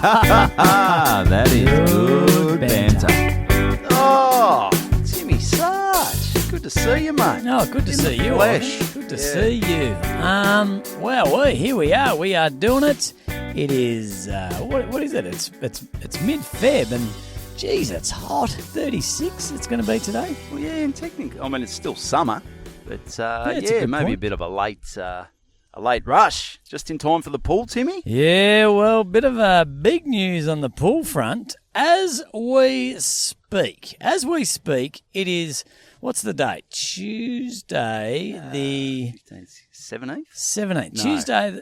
That is good banter. Oh, Timmy Sarge. Good to see you, mate. Oh, good to see you. Flesh. Good to see you. Well, here we are. We are doing it. It is what is it? It's mid-Feb and geez, it's hot. 36. It's going to be today. Well, yeah, and technically, I mean, it's still summer, but it's a good maybe point. a bit of a late rush. Just in time for the pool, Timmy. Yeah, well, bit of big news on the pool front as we speak. It is. What's the date? Tuesday, the 17th? 17th. No. Tuesday,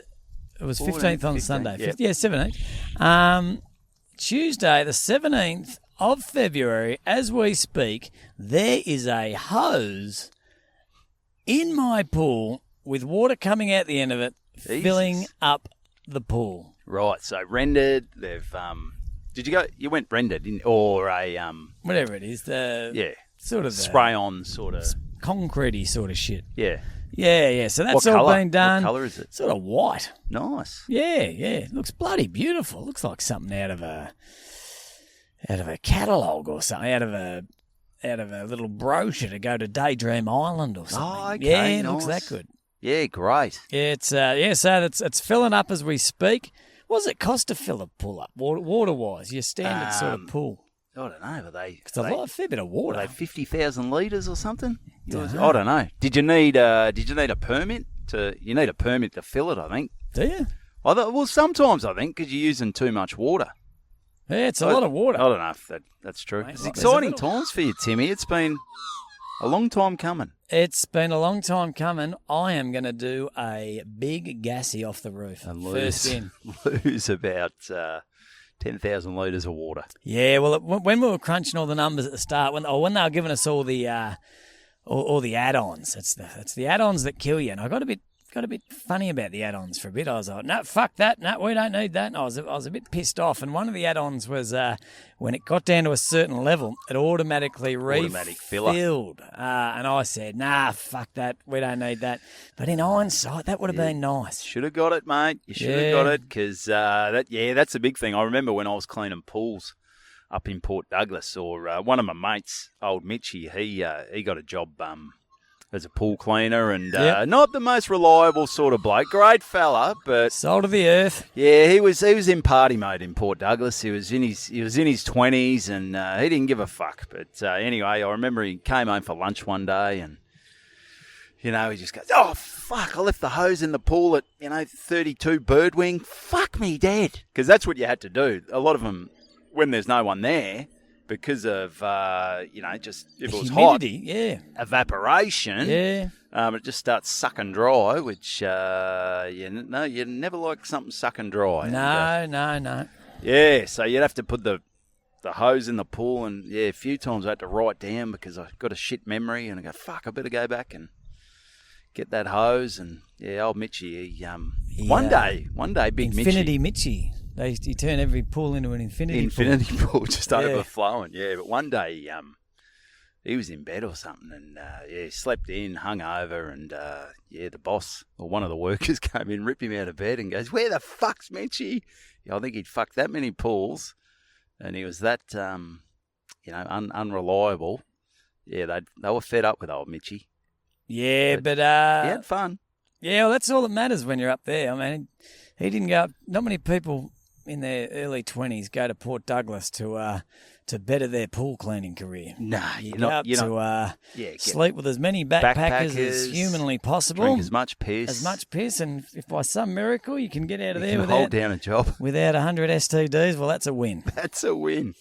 it was 15th on 15th, Sunday. yep. Yeah, 17th. Tuesday, the 17th of February, as we speak, there is a hose in my pool with water coming out the end of it, Jesus. filling up the pool. Right, so rendered, they've, did you go, you went rendered, or a, Whatever it is, the sort of spray on sort of, concrete-y sort of shit. yeah. Yeah. So that's What all colour? been done. What colour is it? Sort of white. Nice. Yeah. Looks bloody beautiful. Looks like something out of a catalogue or something. Out of a little brochure to go to Daydream Island or something. Oh, okay, Yeah, it nice. looks that good. Yeah, great. Yeah, so it's filling up as we speak. What does it cost to fill a pool up, water-wise? Your standard sort of pool. I don't know, but It's a fair bit of water. Were they 50,000 litres or something? Dunno. I don't know. Did you need a permit you need a permit to fill it, I think. Do you? Well, sometimes I think because you're using too much water. Yeah, it's a lot of water. I don't know if that's true. Mate, It's there's exciting a little- times for you, Timmy. It's been a long time coming. It's been a long time coming. I am going to do a big gassy off the roof. And First in. lose about 10,000 litres of water. Yeah, well, when we were crunching all the numbers at the start, when they were giving us all the add-ons, it's the add-ons that kill you. And I got a bit funny about the add-ons for a bit. I was like, no, fuck that. No, we don't need that. And I was a bit pissed off. And one of the add-ons was when it got down to a certain level, it automatically Automatic filler. refilled. And I said, nah, fuck that. We don't need that. But in hindsight, that would have been nice. Should have got it, mate. You should have got it because that's a big thing. I remember when I was cleaning pools up in Port Douglas, or one of my mates, old Mitchy, he got a job as a pool cleaner, and not the most reliable sort of bloke. Great fella, but Salt of the earth. yeah, he was in party mode in Port Douglas. He was in his 20s, and he didn't give a fuck. But anyway, I remember he came home for lunch one day, and he just goes, "Oh fuck! I left the hose in the pool at 32 Birdwing. Fuck me dead." Because that's what you had to do. A lot of them, when there's no one there, because of just if it was Humidity, hot, yeah. evaporation, Yeah. it just starts sucking dry. Which you never like something sucking dry. No. Yeah, so you'd have to put the hose in the pool, and a few times I had to write down because I got a shit memory, and I go, fuck, I better go back and get that hose. And old Mitchy, one day, big Infinity Mitchy. Mitchy. He turn every pool into an infinity Pool just Yeah. overflowing. Yeah, but one day he was in bed or something, and slept in, hung over, and the boss or one of the workers came in, ripped him out of bed, and goes, "Where the fuck's Mitchy?" I think he'd fucked that many pools, and he was that unreliable. Yeah, they were fed up with old Mitchy. Yeah, but He had fun. yeah, well, that's all that matters when you're up there. I mean, he didn't go up. Not many people in their early 20s go to Port Douglas to better their pool cleaning career. No, You you're go not. up You're not. to sleep with as many backpackers as Backpackers, humanly possible. Drink as much piss. And if by some miracle you can get out of You there can hold without down a job. 100 STDs, well, that's a win. That's a win.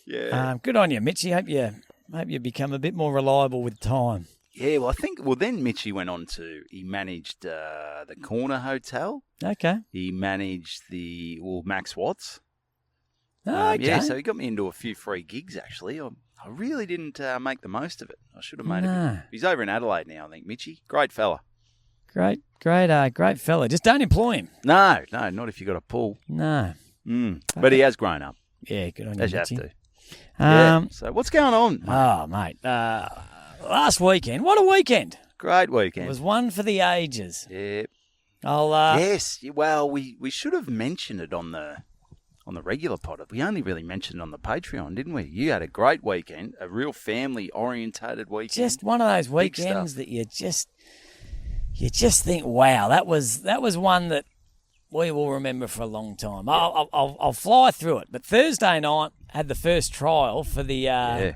Yeah. Good on you, Mitchy. Hope you become a bit more reliable with time. Yeah, well, I think, then Mitchy went on he managed the Corner Hotel. Okay. He managed Max Watts. Okay. Yeah, so he got me into a few free gigs, actually. I really didn't make the most of it. I should have made it. He's over in Adelaide now, I think, Mitchy. Great fella. Great fella. Just don't employ him. No, not if you got a pool. No. But he has grown up, Yeah, good on you, as you have Mitchy. to. Yeah. So what's going on, mate? Oh, mate. Last weekend. What a weekend. Great It weekend. was one for the ages. Yeah. I'll Yes. Well, we should have mentioned it on on the regular pod. We only really mentioned on the Patreon, didn't we? You had a great weekend, a real family-orientated weekend. Just one of those weekends that you just think, wow, that was one that we will remember for a long time. I'll fly through it. But Thursday night had the first trial for the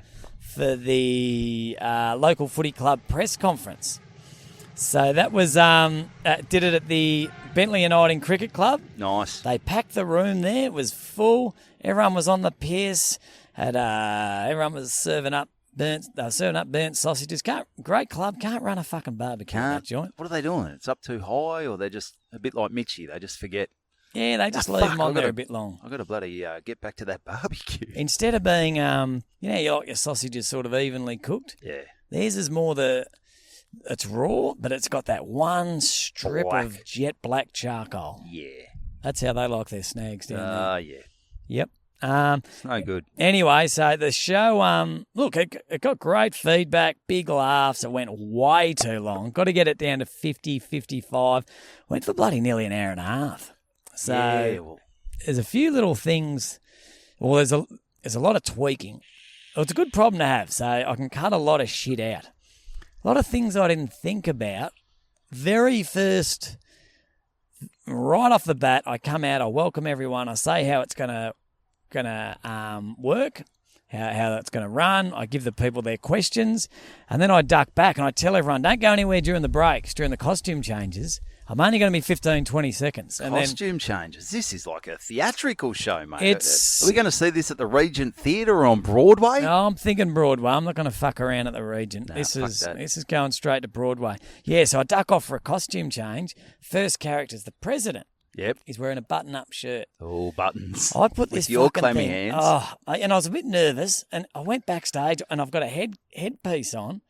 local footy club press conference. So that was did it at the Bentley Uniting Cricket Club. Nice. They packed the room there. It was full. Everyone was on the piers. Everyone was serving up burnt sausages. Great club. Can't run a fucking barbecue in that joint. What are they doing? It's up too high, or they're just a bit like Mitchy. They just forget. Yeah, they just leave them on there a bit long. I've got to bloody get back to that barbecue. Instead of being, you like your sausages sort of evenly cooked. Yeah. Theirs is more it's raw, but it's got that one strip of jet black charcoal. Yeah. That's how they like their snags down there. Yeah. Yep. It's no good. Anyway, so the show, look, it got great feedback, big laughs. It went way too long. Got to get it down to 50, 55. Went for bloody nearly an hour and a half. So there's a few little things. Well, there's a lot of tweaking. Well, it's a good problem to have, so I can cut a lot of shit out. A lot of things I didn't think about. Very first, right off the bat, I come out, I welcome everyone, I say how it's gonna work, how that's gonna run. I give the people their questions, and then I duck back and I tell everyone, don't go anywhere during the breaks, during the costume changes. I'm only going to be 15, 20 seconds. And costume changes. This is like a theatrical show, mate. Are we going to see this at the Regent Theatre or on Broadway? No, I'm thinking Broadway. I'm not going to fuck around at the Regent. Nah, this is going straight to Broadway. Yeah, so I duck off for a costume change. First character's the president. Yep. He's wearing a button-up shirt. Oh, buttons. I put this with your fucking clammy thing. hands. And I was a bit nervous, and I went backstage, and I've got a headpiece on.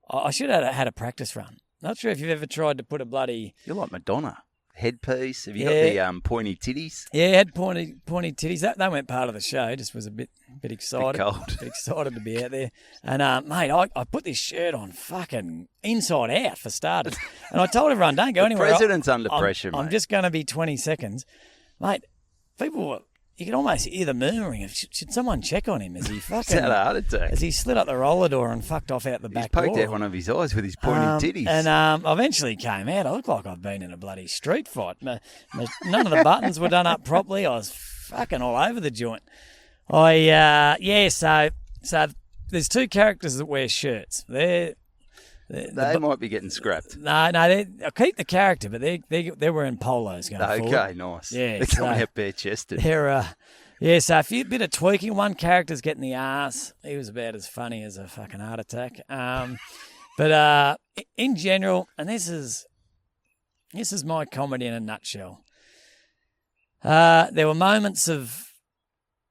I should have had a practice run. Not sure if you've ever tried to put a bloody... You're like Madonna. Headpiece. Have you got the pointy titties? Yeah, had pointy titties. That weren't part of the show. Just was a bit excited. Bit cold. Bit excited to be out there. And mate, I put this shirt on fucking inside out for starters. And I told everyone, don't go anywhere. The president's under pressure, mate. I'm just going to be 20 seconds, mate. People. You can almost hear the murmuring of, should someone check on him? Is he fucking... He's had a heart attack. Has he slid up the roller door and fucked off out the back door? He's poked out one of his eyes with his pointy titties. And I eventually came out. I looked like I'd been in a bloody street fight. None of the buttons were done up properly. I was fucking all over the joint. So there's two characters that wear shirts. They might be getting scrapped. No, I keep the character, but they're wearing polos going forward. Okay, nice. Yeah, they're coming out bare-chested. So a bit of tweaking. One character's getting the arse. He was about as funny as a fucking heart attack. But in general, and this is my comedy in a nutshell. There were moments of,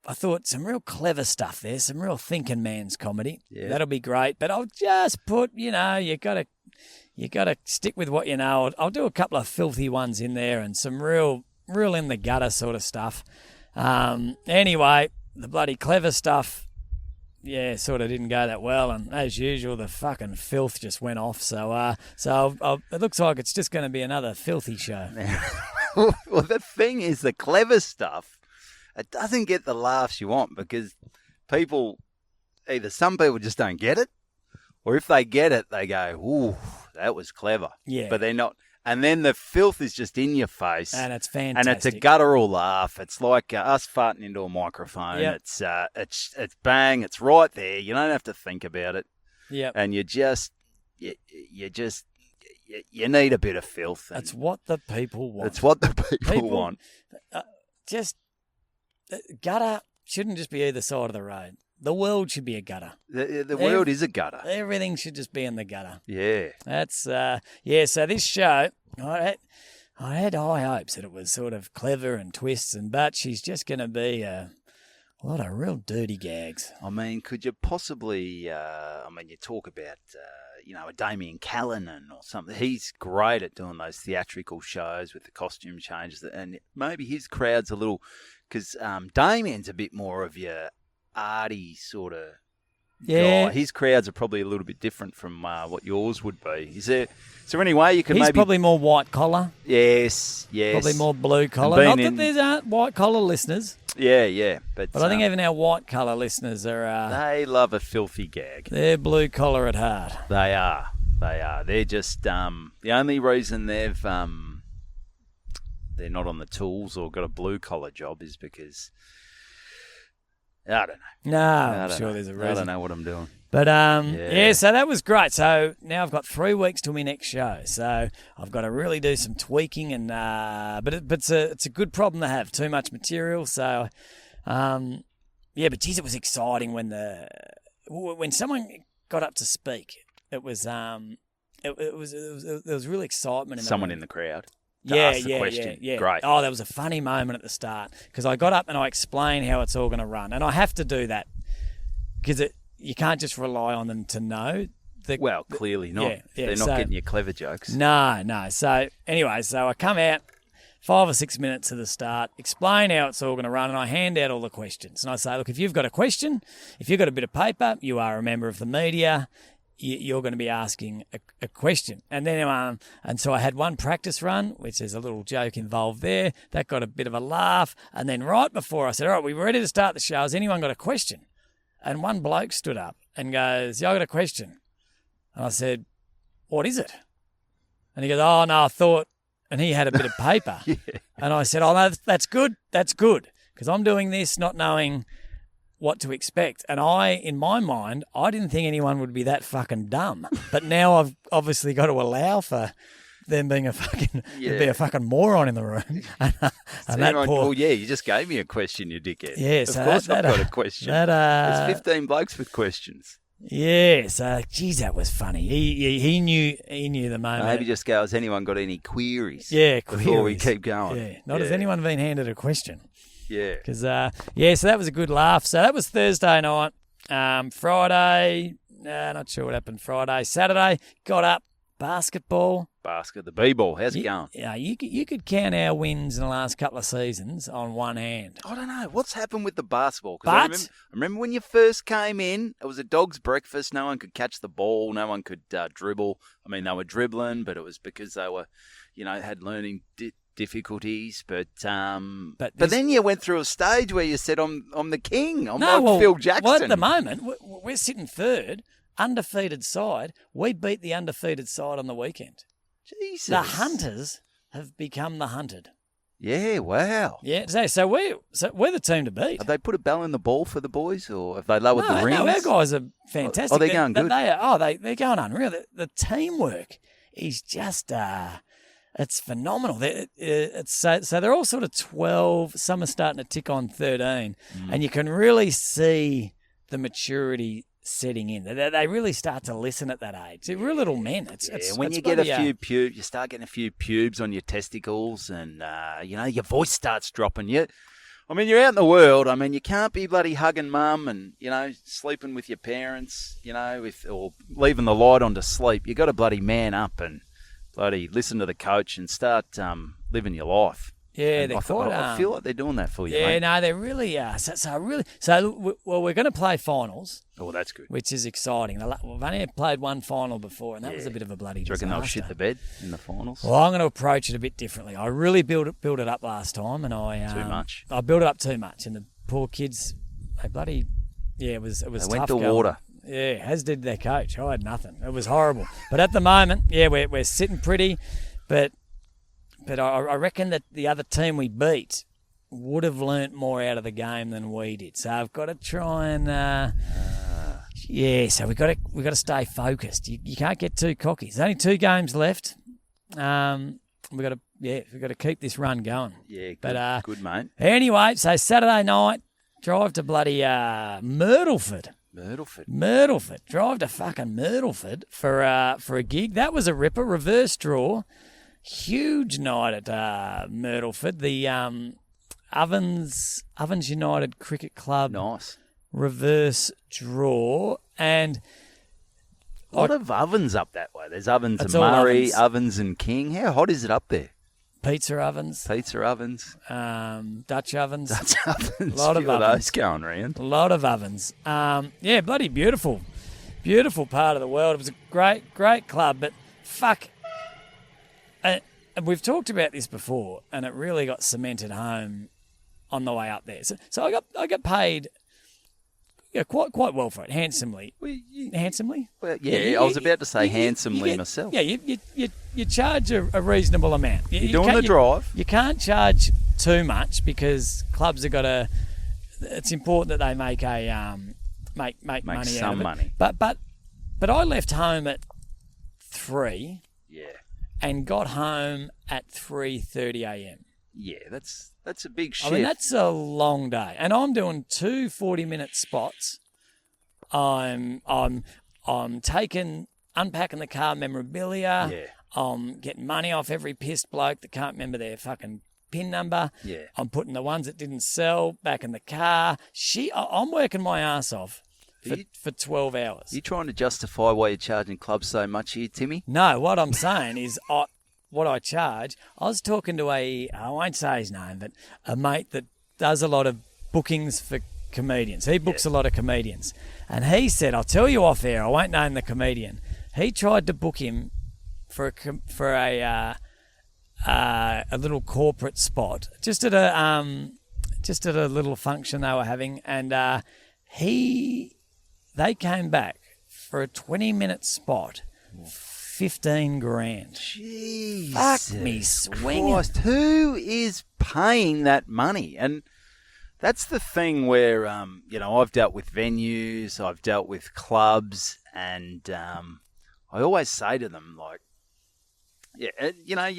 I thought, some real clever stuff there, some real thinking man's comedy. Yeah. That'll be great. But I'll just put, you gotta stick with what you know. I'll do a couple of filthy ones in there and some real in the gutter sort of stuff. Anyway, the bloody clever stuff, sort of didn't go that well. And as usual, the fucking filth just went off. So it looks like it's just going to be another filthy show. Well, the thing is, the clever stuff, it doesn't get the laughs you want because some people just don't get it, or if they get it, they go, ooh, that was clever. Yeah. But they're not. And then the filth is just in your face. And it's fantastic. And it's a guttural laugh. It's like us farting into a microphone. Yep. It's bang. It's right there. You don't have to think about it. Yeah. And you need a bit of filth. That's what the people want. It's what the people want. Gutter shouldn't just be either side of the road. The world should be a gutter. The world is a gutter. Everything should just be in the gutter. Yeah. That's, so this show, I had high hopes that it was sort of clever and twists, but she's just going to be a lot of real dirty gags. I mean, could you possibly, you talk about, a Damien Callanan or something. He's great at doing those theatrical shows with the costume changes, and maybe his crowd's a little, because Damien's a bit more of your arty sort of Yeah. his crowds are probably a little bit different from what yours would be. Is there any way you can He's maybe... probably more white collar. Yes. Probably more blue collar. Not that there aren't white collar listeners. Yeah. But I think even our white collar listeners are... they love a filthy gag. They're blue collar at heart. They are. They're just... the only reason they're not on the tools or got a blue collar job is because... I don't know. No, I'm sure there's a reason. I don't know what I'm doing. But, so that was great. So now I've got 3 weeks till my next show. So I've got to really do some tweaking. And but it's a good problem to have, too much material. So, but geez, it was exciting when someone got up to speak. It was there was real excitement. Someone in the crowd. Yeah. Great. Oh, there was a funny moment at the start because I got up and I explained how it's all going to run. And I have to do that because you can't just rely on them to know. Clearly not. Yeah, They're not getting your clever jokes. No. So anyway, I come out 5 or 6 minutes to the start, explain how it's all going to run, and I hand out all the questions. And I say, look, if you've got a question, if you've got a bit of paper, you are a member of the media, you're going to be asking a question. And then, and so I had one practice run, which is a little joke involved there. That got a bit of a laugh. And then right before I said, all right, we're ready to start the show. Has anyone got a question? And one bloke stood up and goes, yeah, I got a question. And I said, what is it? And he goes, oh, no, I thought, and he had a bit of paper. Yeah. And I said, oh, no, that's good. That's good. Because I'm doing this not knowing what to expect. And in my mind, I didn't think anyone would be that fucking dumb. But now I've obviously got to allow for them being be a fucking moron in the room. You just gave me a question, you dickhead. Yeah, of course I've got a question. There's 15 blokes with questions. Yeah, so geez, that was funny. He knew the moment. Maybe just go, has anyone got any queries? Yeah, before we keep going. Yeah, not has anyone been handed a question. Yeah. Because, so that was a good laugh. So that was Thursday night. Friday, not sure what happened Friday. Saturday, got up, basketball. The B-ball, how's it going? Yeah, you could count our wins in the last couple of seasons on one hand. I don't know. What's happened with the basketball? I remember when you first came in, it was a dog's breakfast. No one could catch the ball. No one could dribble. I mean, they were dribbling, but it was because they were, had learning difficulties, but then you went through a stage where you said, I'm the king. I'm like Phil Jackson. Well, at the moment, we're sitting third, undefeated side. We beat the undefeated side on the weekend. Jesus. The hunters have become the hunted. Yeah, wow. Yeah, so we're the team to beat. Have they put a bell in the ball for the boys, or have they lowered the rings? No, our guys are fantastic. Oh, they're going good. They're going unreal. The teamwork is just... it's phenomenal. So they're all sort of 12. Some are starting to tick on 13. And you can really see the maturity setting in. They really start to listen at that age. They're real little men. When you get a few pubes, you start getting a few pubes on your testicles and, your voice starts dropping. You're out in the world. I mean, you can't be bloody hugging mum and, sleeping with your parents, or leaving the light on to sleep. You got to bloody man up and bloody listen to the coach and start living your life. Yeah, I feel like they're doing that for you. Yeah, mate. no, they really are. We're going to play finals. Oh, that's good. Which is exciting. We've only played one final before, and that was a bit of a bloody disaster. Do you reckon they'll shit the bed in the finals? Well, I'm going to approach it a bit differently. I really built it up last time, and too much. I built it up too much, and the poor kids, it was tough. They went to water. Yeah, as did their coach. I had nothing. It was horrible. But at the moment, we're sitting pretty, but I reckon that the other team we beat would have learnt more out of the game than we did. So I've got to try and so we've got to stay focused. You can't get too cocky. There's only 2 games left. We've got to keep this run going. Yeah, good, good mate. Anyway, so Saturday night, drive to bloody Myrtleford. Drive to fucking Myrtleford for a gig. That was a ripper. Reverse draw. Huge night at Myrtleford. The Ovens United Cricket Club. Nice. Reverse draw. And a lot of ovens up that way. There's ovens and Murray, ovens and King. How hot is it up there? pizza ovens, Dutch ovens. Dutch ovens. A Lot of few ovens. those going around. A lot of ovens. Yeah, bloody beautiful. Beautiful part of the world. It was a great club, but fuck. And we've talked about this before, and it really got cemented home on the way up there. So I got paid quite well for it, handsomely. Handsomely? Well, yeah, I was about to say handsomely myself. Yeah, you charge a reasonable amount. You're doing the drive. You can't charge too much because clubs have got to. It's important that they make make money some out of it. money. But I left home at 3. Yeah. And got home at 3:30 a.m. Yeah, that's a big shift. I mean, that's a long day, and I'm doing 2 40-minute spots. I'm unpacking the car memorabilia. Yeah. I'm getting money off every pissed bloke that can't remember their fucking PIN number. Yeah. I'm putting the ones that didn't sell back in the car. I'm working my ass off for 12 hours. You trying to justify why you're charging clubs so much here, Timmy? No, what I'm saying is what I charge. I was talking to I won't say his name, but a mate that does a lot of bookings for comedians. He books a lot of comedians. And he said, I'll tell you off air, I won't name the comedian. He tried to book him for a little corporate spot, just at a little function they were having, and they came back for a 20-minute spot, 15 grand. Jesus Fuck me swinging. Christ, who is paying that money? And that's the thing where, I've dealt with venues, I've dealt with clubs, and I always say to them, like, you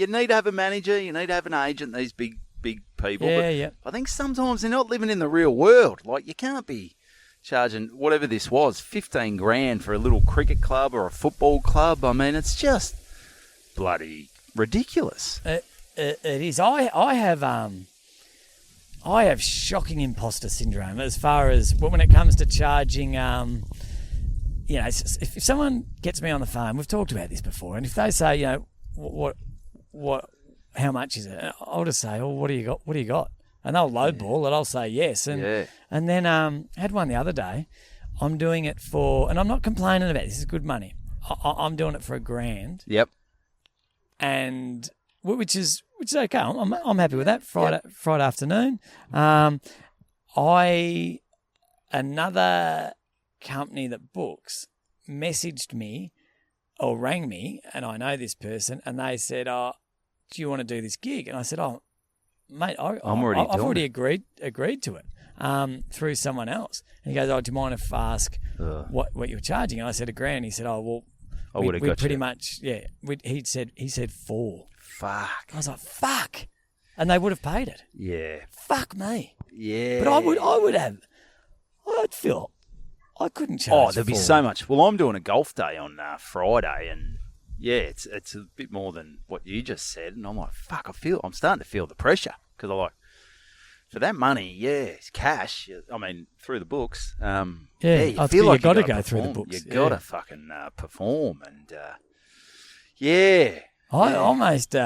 need to have a manager, you need to have an agent, these big people. Yeah. I think sometimes they're not living in the real world. Like, you can't be charging whatever this was, 15 grand for a little cricket club or a football club. I mean, it's just bloody ridiculous. It is. I have shocking imposter syndrome as far as when it comes to charging. If someone gets me on the phone, we've talked about this before, and if they say, how much is it? I'll just say, what do you got? What do you got? And they'll lowball it. I'll say yes. And then had one the other day. I'm doing it for, and I'm not complaining about it. This is good money. I'm doing it for $1,000. Yep. And which is okay. I'm happy with that. Friday afternoon. Another company that books messaged me or rang me, and I know this person, and they said, "Oh, do you want to do this gig?" And I said, "Oh, mate, I've already agreed to it through someone else." And he goes, "Oh, do you mind if I ask what you're charging?" And I said $1,000. He said, "Oh, well, I would have got pretty you. much, yeah." He said 4. Fuck. I was like, "Fuck," and they would have paid it. Yeah. Fuck me. Yeah. But I'd feel I couldn't charge. Oh, there'd be 4. so much. Well, I'm doing a golf day on Friday, and yeah, it's a bit more than what you just said, and I'm like, fuck, I'm starting to feel the pressure because I'm like, for that money, it's cash. I mean, through the books. You feel like you got to gotta go through the perform. books. You got to fucking perform, and I almost.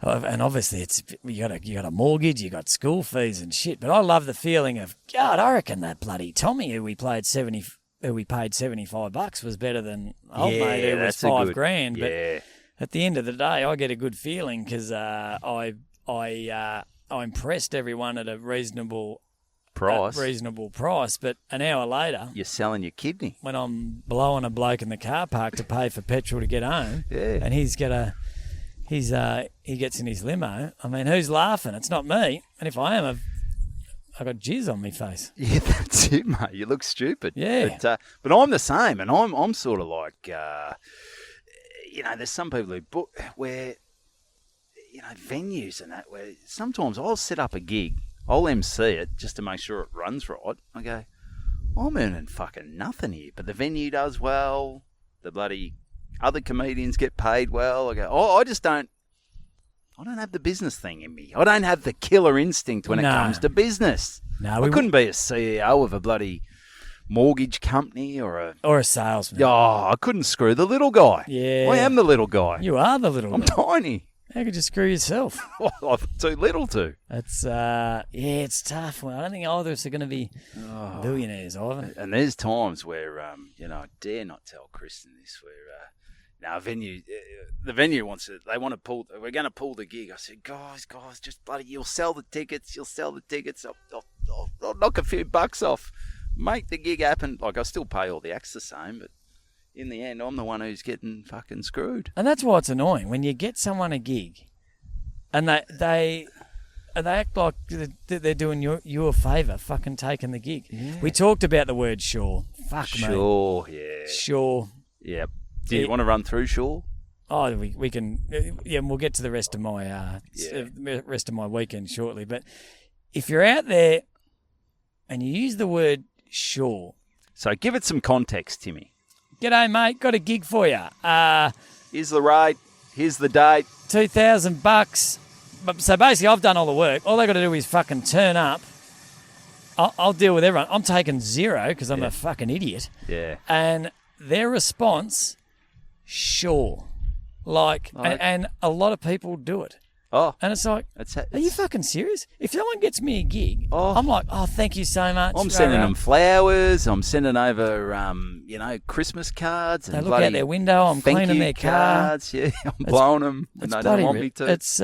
And obviously, you got a mortgage, you got school fees and shit. But I love the feeling of, God, I reckon that bloody Tommy who we paid $75 was better than old mate who was $5,000. Yeah. But at the end of the day, I get a good feeling because I impressed everyone at a reasonable price. But an hour later, You're selling your kidney. when I'm blowing a bloke in the car park to pay for petrol to get home, Yeah. and he gets in his limo. I mean, who's laughing? It's not me. And if I am, I've got jizz on my face. Yeah, that's it, mate. You look stupid. Yeah. But I'm the same, and I'm sort of like, there's some people who book where, venues and that, where sometimes I'll set up a gig, I'll MC it just to make sure it runs right. I go, I'm earning fucking nothing here, but the venue does well, the bloody other comedians get paid well. I go, I don't have the business thing in me. I don't have the killer instinct when it comes to business. No, I couldn't be a CEO of a bloody mortgage company or a salesman. I couldn't screw the little guy. Yeah. I am the little guy. You are the little I'm guy. tiny. How could you screw yourself? I'm too little to. It's it's tough. Well, I don't think either of us are going to be billionaires, Ivan. And there's times where, I dare not tell Kristen this, where, the venue wants it. They want to pull. We're going to pull the gig. I said, guys, just bloody, you'll sell the tickets. I'll knock a few bucks off, make the gig happen. Like, I still pay all the acts the same, but in the end, I'm the one who's getting fucking screwed. And that's why it's annoying when you get someone a gig, and they act like they're doing you a favour, fucking taking the gig. Yeah. We talked about the word sure. Fuck me. Sure, yeah. Sure. Yep. Do you want to run through sure? Oh, we can. Yeah, and we'll get to the rest of my weekend shortly. But if you're out there and you use the word sure, so give it some context, Timmy. G'day, mate. Got a gig for you. Here's the rate. Here's the date. $2,000. So basically, I've done all the work. All they got to do is fucking turn up. I'll deal with everyone. I'm taking zero because I'm a fucking idiot. Yeah. And their response, sure. And a lot of people do it. Oh. And it's like, are you fucking serious? If someone gets me a gig, I'm like, thank you so much. I'm sending them flowers. I'm sending over, Christmas cards. And they look out their window. I'm cleaning their cards. car. Yeah, I'm blowing them when they don't want me to. It's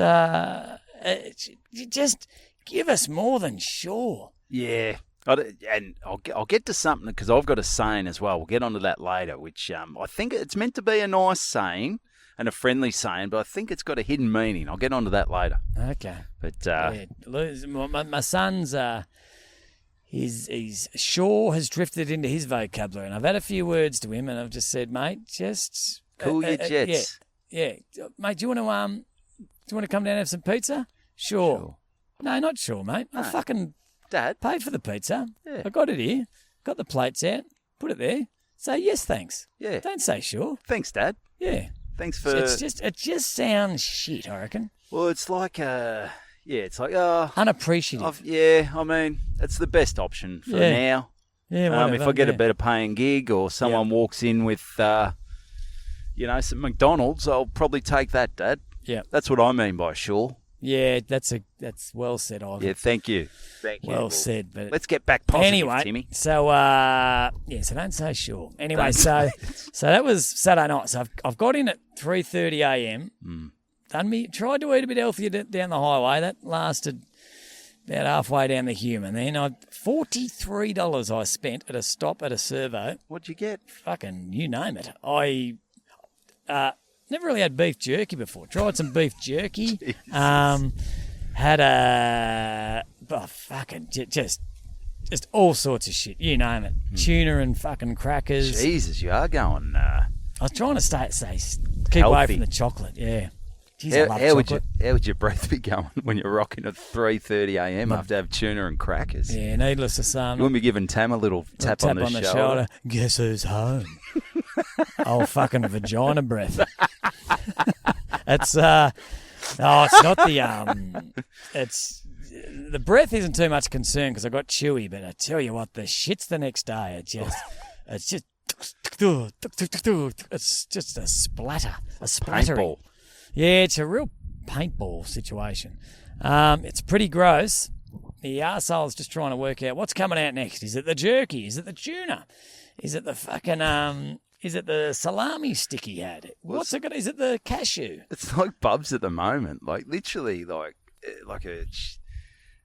just give us more than sure. Yeah. And I'll get to something because I've got a saying as well. We'll get onto that later, which I think it's meant to be a nice saying and a friendly saying, but I think it's got a hidden meaning. I'll get onto that later. Okay. But my son's he's sure has drifted into his vocabulary, and I've had a few words to him, and I've just said, mate, just cool your jets. Yeah, mate. Do you want to come down and have some pizza? Sure. No, not sure, mate. No. I fucking paid for the pizza. Yeah. I got it here. Got the plates out. Put it there. Say yes, thanks. Yeah. Don't say sure. Thanks, Dad. Yeah. Thanks for. It just sounds shit, I reckon. Well, it's like unappreciative. I mean, it's the best option for now. Yeah. Whatever, if I get a better paying gig or someone walks in with, some McDonald's, I'll probably take that, Dad. Yeah. That's what I mean by sure. Yeah, that's well said, Ivan. Yeah, thank you. Well said, but let's get back positive, anyway, Timmy. So so don't say sure. Anyway, so that was Saturday night. So I've got in at 3:30 a.m. Tried to eat a bit healthier down the highway. That lasted about halfway down the human. Then $43 I spent at a stop at a servo. What'd you get? Fucking you name it. I never really had beef jerky before. Tried some beef jerky. Had just all sorts of shit. You name it. Tuna and fucking crackers. Jesus, you are going. I was trying to keep away from the chocolate. Yeah. Jeez, I love chocolate. How would your breath be going when you're rocking at 3:30 a.m. after have tuna and crackers? Yeah, needless to say. You wouldn't be giving Tam a little tap on the shoulder. Guess who's home? Oh, fucking vagina breath. It's it's not it's the breath isn't too much concern because I got chewy, but I tell you what, the shits the next day it's just a splatter, a splattering. Paintball. Yeah, it's a real paintball situation. It's pretty gross. The arsehole's just trying to work out what's coming out next. Is it the jerky? Is it the tuna? Is it the fucking is it the salami stick he had? What's it got? Is it the cashew? It's like Bubs at the moment. Like literally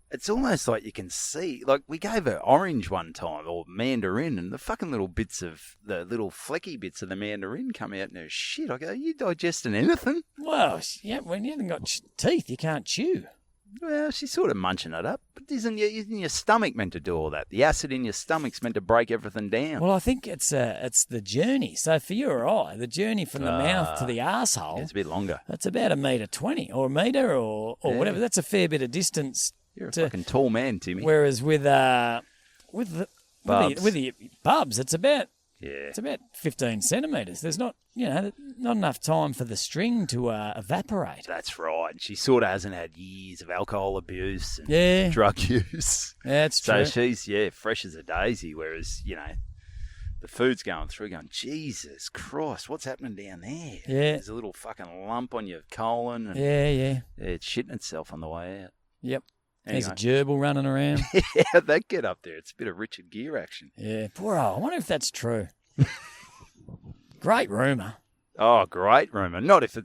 it's almost like you can see. Like we gave her orange one time or mandarin, and the fucking little flecky bits of the mandarin come out in her shit. I go, are you digesting anything? Well, yeah, when you haven't got teeth, you can't chew. Well, she's sort of munching it up. But isn't your stomach meant to do all that? The acid in your stomach's meant to break everything down. Well, I think it's the journey. So for you or I, the journey from the mouth to the arsehole, it's a bit longer. That's about 1.20 or a metre or whatever. That's a fair bit of distance. You're a fucking tall man, Timmy. Whereas with the bubs, it's about 15 centimetres. There's not enough time for the string to evaporate. That's right. She sort of hasn't had years of alcohol abuse and drug use. Yeah, that's true. So she's fresh as a daisy. Whereas the food's going through, going, Jesus Christ, what's happening down there? Yeah. There's a little fucking lump on your colon. And Yeah. it's shitting itself on the way out. Yep. There's a Anyway. gerbil running around. Yeah, how'd that get up there? It's a bit of Richard Gere action. Yeah. Poor old. I wonder if that's true. Great rumour. Oh, great rumour. Not if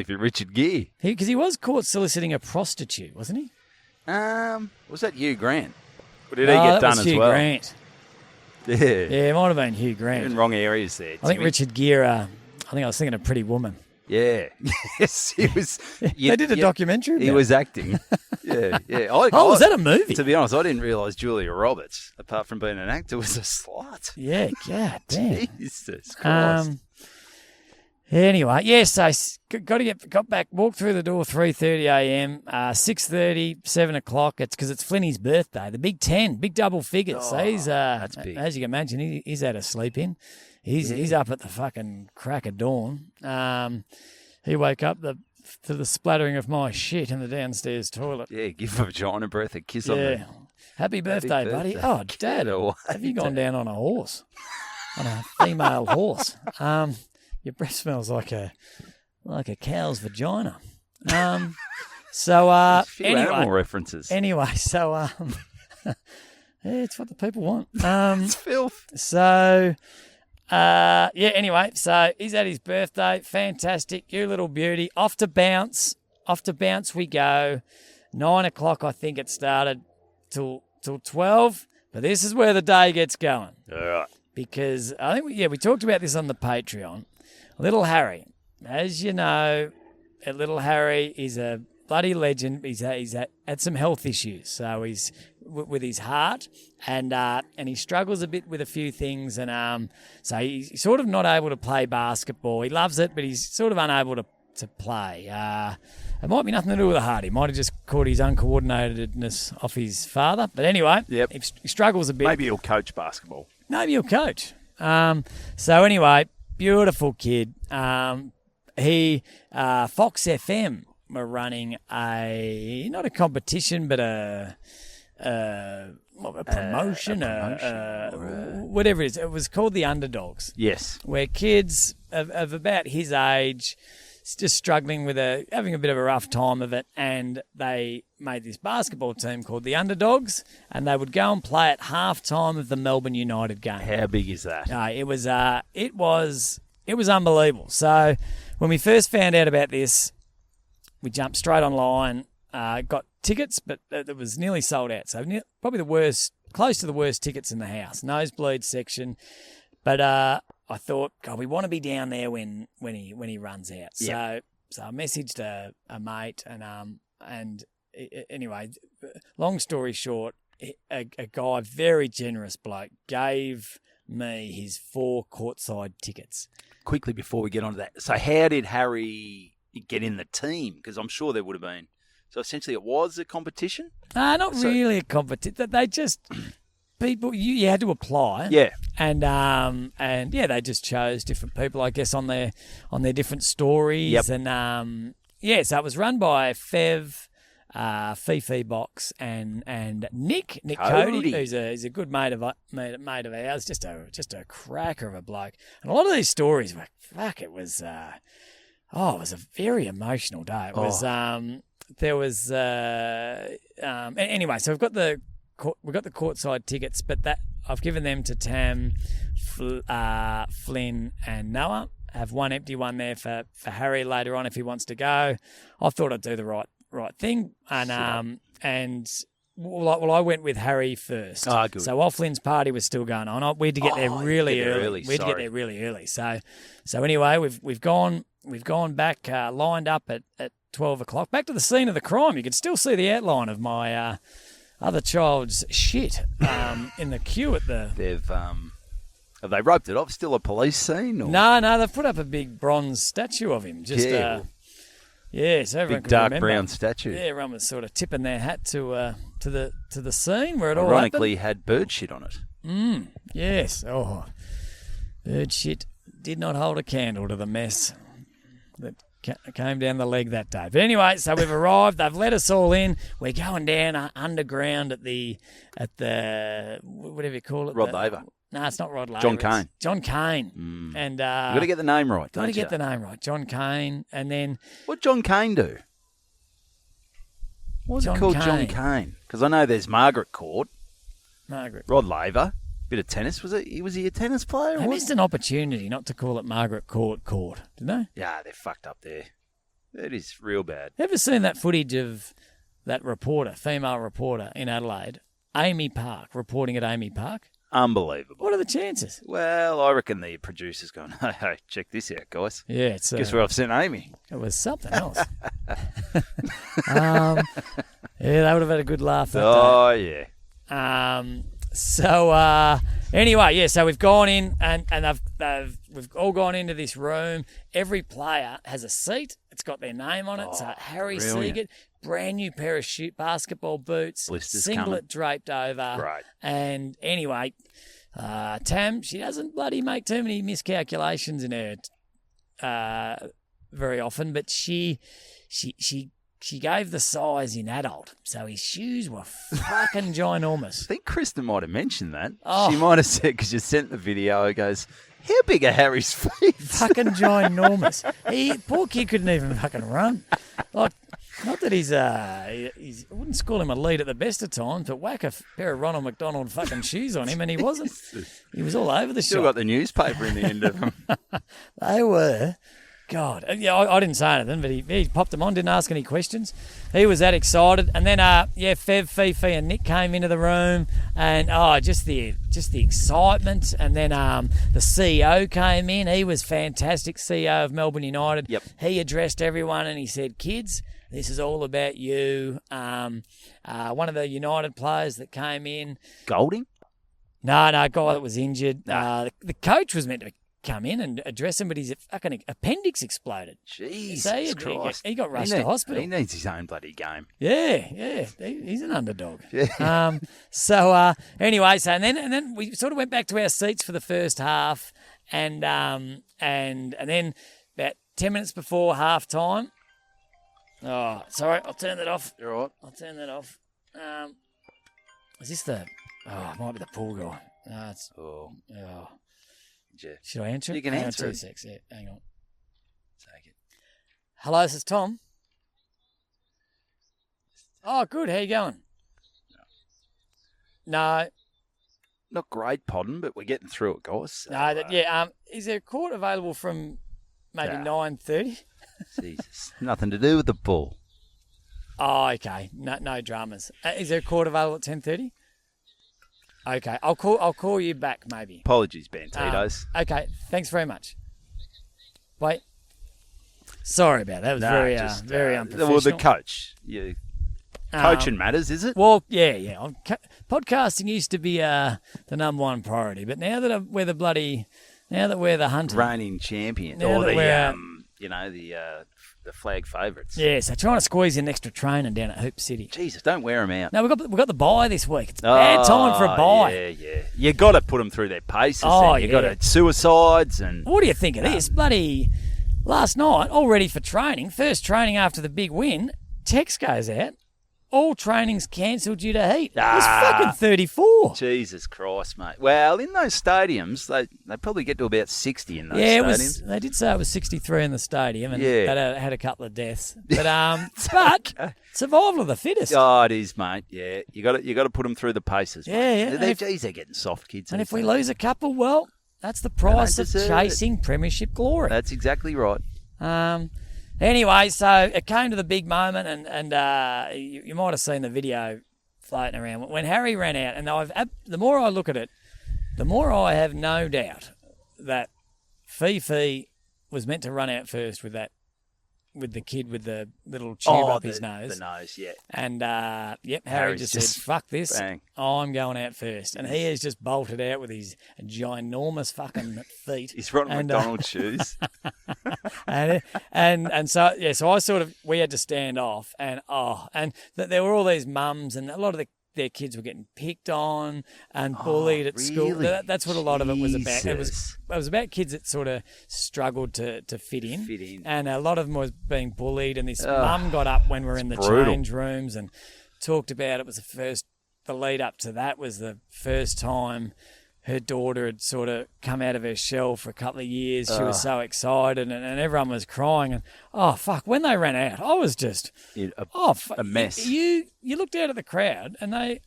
you're Richard Gere. Because he was caught soliciting a prostitute, wasn't he? Was that Hugh Grant? Or did he No, get that done was as Hugh well? Grant. Yeah. Yeah, it might have been Hugh Grant. You're in wrong areas there. I think Timmy. Richard Gere, I think I was thinking of Pretty Woman. Yeah. Yes, he was. They did a documentary about He it. was acting. Yeah. Oh, was that a movie? To be honest, I didn't realise Julia Roberts, apart from being an actor, was a slut. Yeah, god damn. Jesus Christ. Anyway, yeah, so got back, walked through the door 3:30 a.m., 6:30, 7 o'clock. It's because it's Flinny's birthday, the Big 10, big double figures. So he's, that's big. as you can imagine, he's had a sleep in. He's up at the fucking crack of dawn. He woke up to the splattering of my shit in the downstairs toilet. Yeah, give Vagina Breath a kiss on the... Happy birthday, buddy. birthday. Oh, Get Dad, away, have you gone Dad. down on a horse? On a female horse? Your breath smells like a cow's vagina. So A few animal anyway, references. so yeah, it's what the people want. It's filth. So anyway, so he's at his birthday. Fantastic. You little beauty. Off to bounce we go. 9 o'clock, I think it started, till 12. But this is where the day gets going. All right. Because I think, we talked about this on the Patreon. Little Harry, as you know, little Harry is a bloody legend. He's had some health issues. So he's with his heart, and he struggles a bit with a few things. And so he's sort of not able to play basketball. He loves it, but he's sort of unable to play. It might be nothing to do with the heart. He might have just caught his uncoordinatedness off his father. But anyway, Yep. he struggles a bit. Maybe he'll coach basketball. Maybe he'll coach. So anyway, beautiful kid. He Fox FM were running not a competition, but a promotion, whatever it is. It was called the Underdogs, Yes. where kids of about his age, just struggling with having a bit of a rough time of it, and they made this basketball team called the Underdogs, and they would go and play at halftime of the Melbourne United game. How big is that? It was unbelievable. So when we first found out about this, we jumped straight online, got tickets, but it was nearly sold out. So probably close to the worst tickets in the house, nosebleed section. But I thought, God, we want to be down there when he runs out. Yep. So I messaged a mate, and anyway, long story short, a guy, very generous bloke, gave me his 4 courtside tickets. Quickly before we get on to that, so how did Harry get in the team? Because I'm sure there would have been. So essentially, it was a competition. Not really a competition. They just people you had to apply. Yeah. And they just chose different people, I guess, on their different stories. Yep. And so it was run by Fev, Fifi Box, and Nick Cody, who's a good mate of ours, just a cracker of a bloke. And a lot of these stories were it was it was a very emotional day. It was there was anyway. So we've got the courtside tickets, but that I've given them to Tam, Flynn, and Noah. I have one empty one there for Harry later on if he wants to go. I thought I'd do the right thing, and I went with Harry first. Ah, good. So while Flynn's party was still going on, we had to get there really early. We had to get sorry. there really early. So anyway, we've gone back, lined up at 12 o'clock, back to the scene of the crime. You could still see the outline of my other child's shit in the queue at the. Have they roped it off? Still a police scene? Or? No, they've put up a big bronze statue of him. Just so everyone big can dark remember. brown statue. Yeah, everyone was sort of tipping their hat to the scene where it all Ironically, happened. had bird shit on it. Yes. Oh, bird shit did not hold a candle to the mess that came down the leg that day. But anyway, so we've arrived. They've let us all in. We're going down underground at the whatever you call it, Rod Laver. No, it's not Rod Laver. John it's Cain. John Cain. And You've got to get the name right, got don't to you? get the name right. John Cain. And then What John Cain do? What was John it called, Cain. John Cain? Because I know there's Margaret Court, Margaret. Rod Laver, bit of tennis. Was he a tennis player? They or missed an opportunity not to call it Margaret Court, did they? Yeah, they're fucked up there. It is real bad. Ever seen that footage of that reporter, female reporter in Adelaide, Amy Park, reporting at Amy Park? Unbelievable. What are the chances? Well, I reckon the producer's gone, hey, check this out, guys. Yeah, it's Guess where I've sent Amy? it was something else. Yeah, they would have had a good laugh that Oh, yeah. day. Anyway, yeah, so we've gone in and we've all gone into this room. Every player has a seat. It's got their name on it. So Harry brilliant. Siegert, brand new pair of basketball boots, Blisters singlet coming. draped over. Great. And anyway, Tam, she doesn't bloody make too many miscalculations in her very often, but she gave the size in adult, so his shoes were fucking ginormous. I think Kristen might have mentioned that. Oh. She might have said, because you sent the video, it goes, how big are Harry's feet? Fucking ginormous. Poor kid couldn't even fucking run. Like, not that he's I wouldn't call him elite at the best of times, but whack a pair of Ronald McDonald fucking shoes on him and he wasn't. He was all over the Still shop. got the newspaper in the end of them. They were. God. Yeah, I didn't say anything, but he popped them on, didn't ask any questions. He was that excited. And then, Fev, Fifi and Nick came into the room and, just the excitement. And then the CEO came in. He was fantastic, CEO of Melbourne United. Yep. He addressed everyone and he said, kids, this is all about you. One of the United players that came in. Golding? No, guy that was injured. The coach was meant to come in and address him, but his fucking appendix exploded. Jesus So Christ. he got rushed to hospital. He needs his own bloody game. Yeah, he's an underdog. Yeah. Anyway, and then we sort of went back to our seats for the first half, and then about 10 minutes before half time. Oh, sorry, I'll turn that off. You're right. I'll turn that off. Is this the? Oh, it might be the pool guy. No, it's. Oh, Oh. yeah. Should I answer it? You can Hang on answer 2 it. secs. Yeah, hang on. Take it. Hello, this is Tom. Oh, good. How you going? No. Not great podding, but we're getting through it, guys. So, No. Is there a court available from maybe 9:30? Jesus. Nothing to do with the bull. Oh, okay. No dramas. Is there a court available at 10:30? Okay, I'll call you back maybe. Apologies, Bantitos. Okay, thanks very much. Wait. Sorry about that. It was very unprofessional. Well, the coach. Yeah. Coaching matters, is it? Well, yeah. Podcasting used to be the number one priority, but now that we're the hunter, Reigning champion. Now Or that the flag favourites. yeah, so trying to squeeze in extra training down at Hoop City. Jesus, don't wear them out. No, we got the bye this week. It's bad time for a bye. Yeah. You got to put them through their paces. Oh, You got to suicides and What do you think of this? Bloody last night, all ready for training. First training after the big win. Text goes out. All training's cancelled due to heat. It was fucking 34. Jesus Christ, mate. Well, in those stadiums, they probably get to about 60 in those stadiums. They did say it was 63 in the stadium, and Yeah. that had a couple of deaths. But survival of the fittest. Oh, it is, mate. Yeah, you got to put them through the paces. Yeah, Mate. yeah. They're getting soft, kids. And these if we days. lose a couple, well, that's the price of deserve chasing premiership glory. That's exactly right. Anyway, so it came to the big moment, and you might have seen the video floating around when Harry ran out. And the more I look at it, the more I have no doubt that Fifi was meant to run out first with the kid with the little tube up his nose. The nose, yeah. And, Harry Harry's just just said, fuck this, bang. I'm going out first. And he has just bolted out with his ginormous fucking feet. He's running And, McDonald shoes. and so we had to stand off, and there were all these mums, and a lot of their kids were getting picked on and bullied at school. really? That's what a lot of it was about. It Jesus. was about kids that sort of struggled to fit in. Fit in. And a lot of them was being bullied, and this mum got up when we were in the brutal. change rooms and talked about it was the lead up to that was the first time her daughter had sort of come out of her shell for a couple of years. She was so excited, and everyone was crying. And oh fuck, when they ran out, I was just a mess. You looked out at the crowd, and it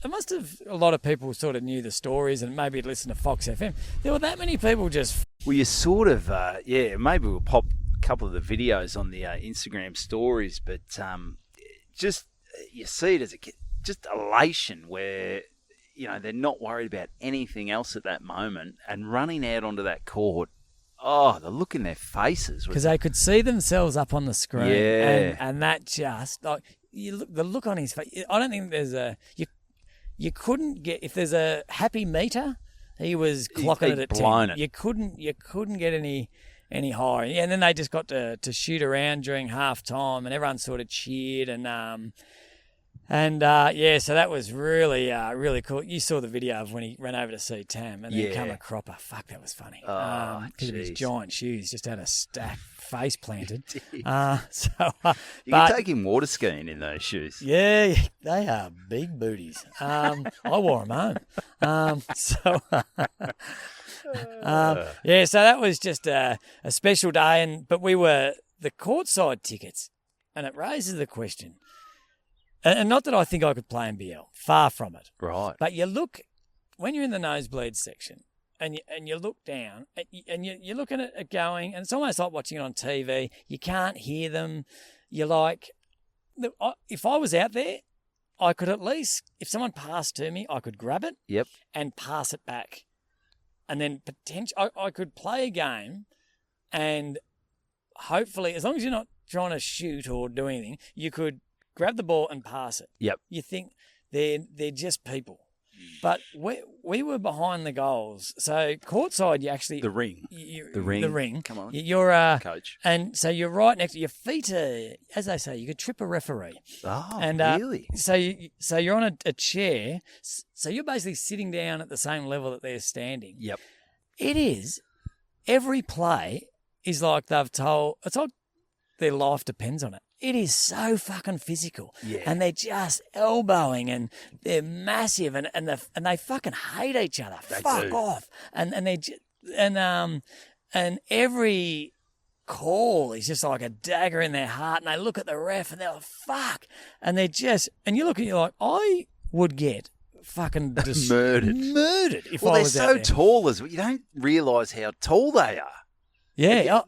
must have, a lot of people sort of knew the stories and maybe had listened to Fox FM. There were that many people just. Well, you sort of maybe we'll pop a couple of the videos on the Instagram stories, but just you see it as just elation where. You know, they're not worried about anything else at that moment, and running out onto that court, the look in their faces. Because they could see themselves up on the screen. Yeah. And that just, like, the look on his face, I don't think there's you couldn't get, if there's a happy meter, he was clocking it at 10. You couldn't get any higher. And then they just got to shoot around during half time, and everyone sort of cheered, so that was really, really cool. You saw the video of when he ran over to see Tam and then come a cropper. Fuck, that was funny. Because of his giant shoes, just had a stack face planted. You can take him water skiing in those shoes. Yeah, they are big booties. I wore them home. So that was just a special day. But we were the courtside tickets, and it raises the question. And not that I think I could play NBL, far from it. Right. But you look, when you're in the nosebleed section and you look down and you're looking at it going, and it's almost like watching it on TV. You can't hear them. You're like, if I was out there, I could at least, if someone passed to me, I could grab it and pass it back. And then potentially I could play a game and hopefully, as long as you're not trying to shoot or do anything, you could grab the ball and pass it. Yep. You think they're just people. But we were behind the goals. So courtside, you actually... The ring. The ring. Come on. You're coach. And so you're right next to your feet are, as they say, you could trip a referee. Oh, and, really? So you're on a chair. So you're basically sitting down at the same level that they're standing. Yep. It is. Every play is like they've told... It's like their life depends on it. It is so fucking physical. Yeah. And they're just elbowing and they're massive and they fucking hate each other. Fuck off. And every call is just like a dagger in their heart, and they look at the ref and they're like, fuck. And they're just, and you look at you like, I would get fucking murdered if I was out there. They're so tall as well. You don't realise how tall they are. Yeah, yeah.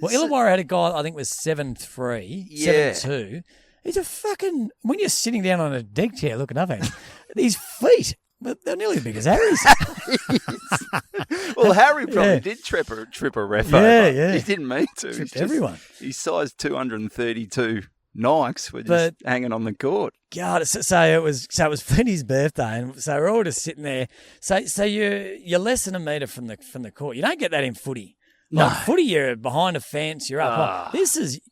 Well, Illawarra had a guy I think was 7'3", 7'2". He's a fucking, when you're sitting down on a deck chair looking up at him, these feet, they're nearly as big as Harry's. Well, Harry probably did trip a ref over. Yeah. He didn't mean to. Tripped everyone. His size 232 Nikes were just hanging on the court. God, so it was Flinty's birthday, and so we're all just sitting there. So you're less than a metre from the court. You don't get that in footy. Like footy, you're behind a fence, you're up.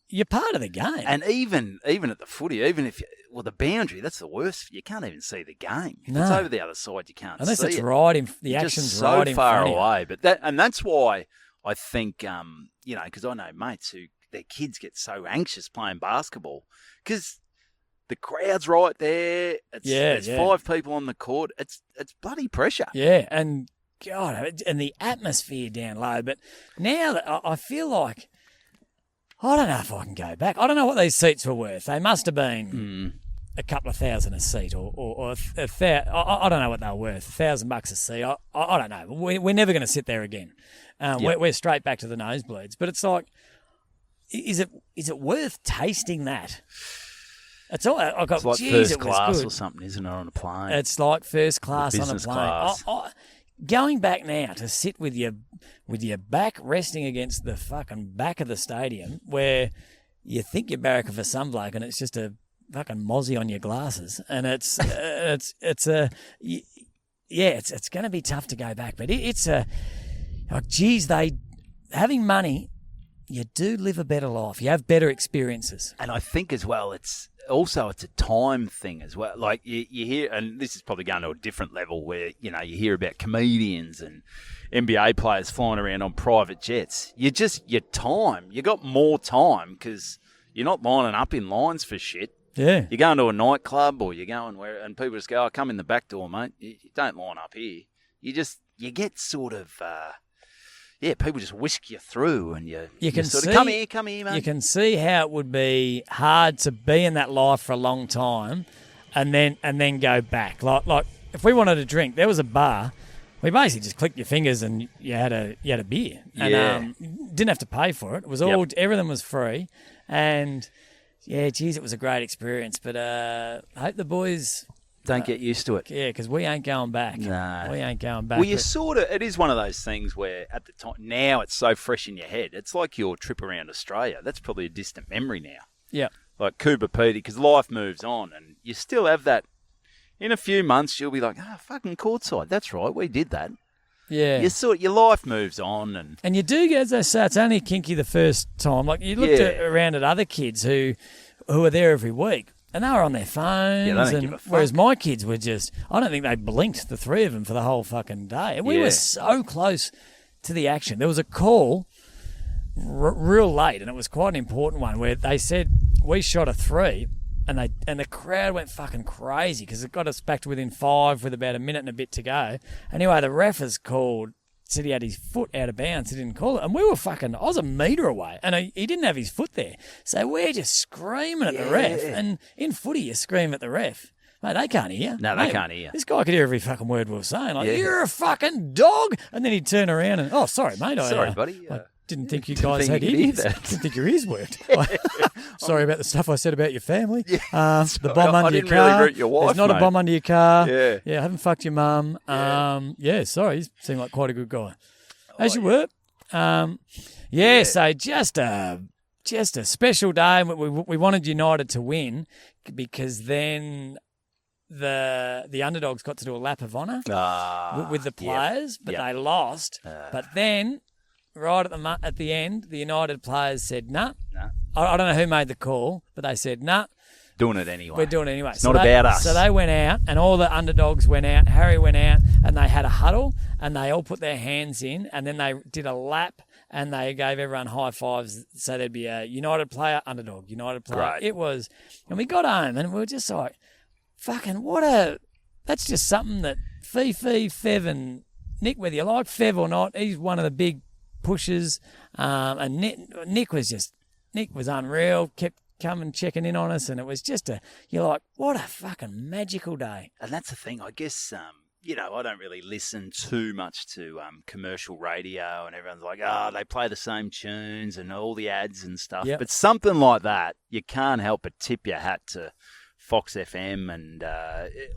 You're part of the game. And even at the footy, even if the boundary, that's the worst. You can't even see the game. If it's over the other side, you can't Unless see it. Unless it's right in the action's just right in far front away. of you. But that's why I think because I know mates who their kids get so anxious playing basketball because the crowd's right there. There's 5 people on the court. It's bloody pressure. Yeah, and God, and the atmosphere down low. But now that I feel like, I don't know if I can go back. I don't know what these seats were worth. They must have been a couple of $1,000 a seat, or I don't know what they were worth. $1,000 a seat. I don't know. We're never going to sit there again. We're straight back to the nosebleeds. But it's like, is it worth tasting that? It's all. It's like first class or something, isn't it, on a plane? It's like first class on a plane. Class. Going back now to sit with your back resting against the fucking back of the stadium, where you think you're barracking for some bloke and it's just a fucking mozzie on your glasses, and it's going to be tough to go back. But having money, you do live a better life. You have better experiences, and I think as well it's a time thing as well. Like you hear, and this is probably going to a different level where, you hear about comedians and NBA players flying around on private jets. You got more time because you're not lining up in lines for shit. Yeah. You're going to a nightclub or you're going where, and people just go, come in the back door, mate. You don't line up here. you get sort of, people just whisk you through, and you can sort see, of come here, mate. You can see how it would be hard to be in that life for a long time, and then go back. Like if we wanted a drink, there was a bar. We basically just clicked your fingers and you had a beer, and didn't have to pay for it. It was all everything was free, and it was a great experience. But I hope the boys don't get used to it. Yeah, because we ain't going back. No, we ain't going back. Well, it is one of those things where at the time now it's so fresh in your head. It's like your trip around Australia. That's probably a distant memory now. Yeah, like Cooper Pedy, because life moves on, and you still have that. In a few months, you'll be like, fucking courtside. That's right, we did that. Yeah. Your life moves on. And you do get, as I say, it's only kinky the first time. Like, you looked around at other kids who are there every week, and they were on their phones. Yeah, they don't give a fuck. Whereas my kids were just, I don't think they blinked, the three of them, for the whole fucking day. And we were so close to the action. There was a call real late, and it was quite an important one, where they said, we shot a 3. And the crowd went fucking crazy because it got us back to within 5 with about a minute and a bit to go. Anyway, the ref has called, said he had his foot out of bounds. He didn't call it. And we were fucking, I was a metre away, and he didn't have his foot there. So we're just screaming at the ref. And in footy, you scream at the ref. Mate, they can't hear. No, they can't hear. This guy could hear every fucking word we were saying. Like, you're a fucking dog. And then he'd turn around and, sorry, mate. Sorry, buddy. I didn't think you guys had ears. Didn't think your ears worked. Sorry about the stuff I said about your family. The bomb under your car. Really root your wife, There's not a bomb under your car. Yeah. I haven't fucked your mum. Sorry. You seem like quite a good guy. As you were. So just a special day. We wanted United to win because then the underdogs got to do a lap of honour with the players, but they lost. But then, right at the end, the United players said, nah. I don't know who made the call, but they said, nah. Doing it anyway. We're doing it anyway. It's not about us. So they went out, and all the underdogs went out. Harry went out, and they had a huddle, and they all put their hands in, and then they did a lap, and they gave everyone high fives. So there'd be a United player, underdog, United player. Great. It was, and we got home, and we were just like, fucking, that's just something that Fifi, Fev, and Nick, whether you like Fev or not, he's one of the big pushers, and Nick was unreal, kept coming checking in on us, and it was just you're like, what a fucking magical day. And that's the thing, I guess, I don't really listen too much to commercial radio, and everyone's like, they play the same tunes and all the ads and stuff. Yep. But something like that, you can't help but tip your hat to Fox FM and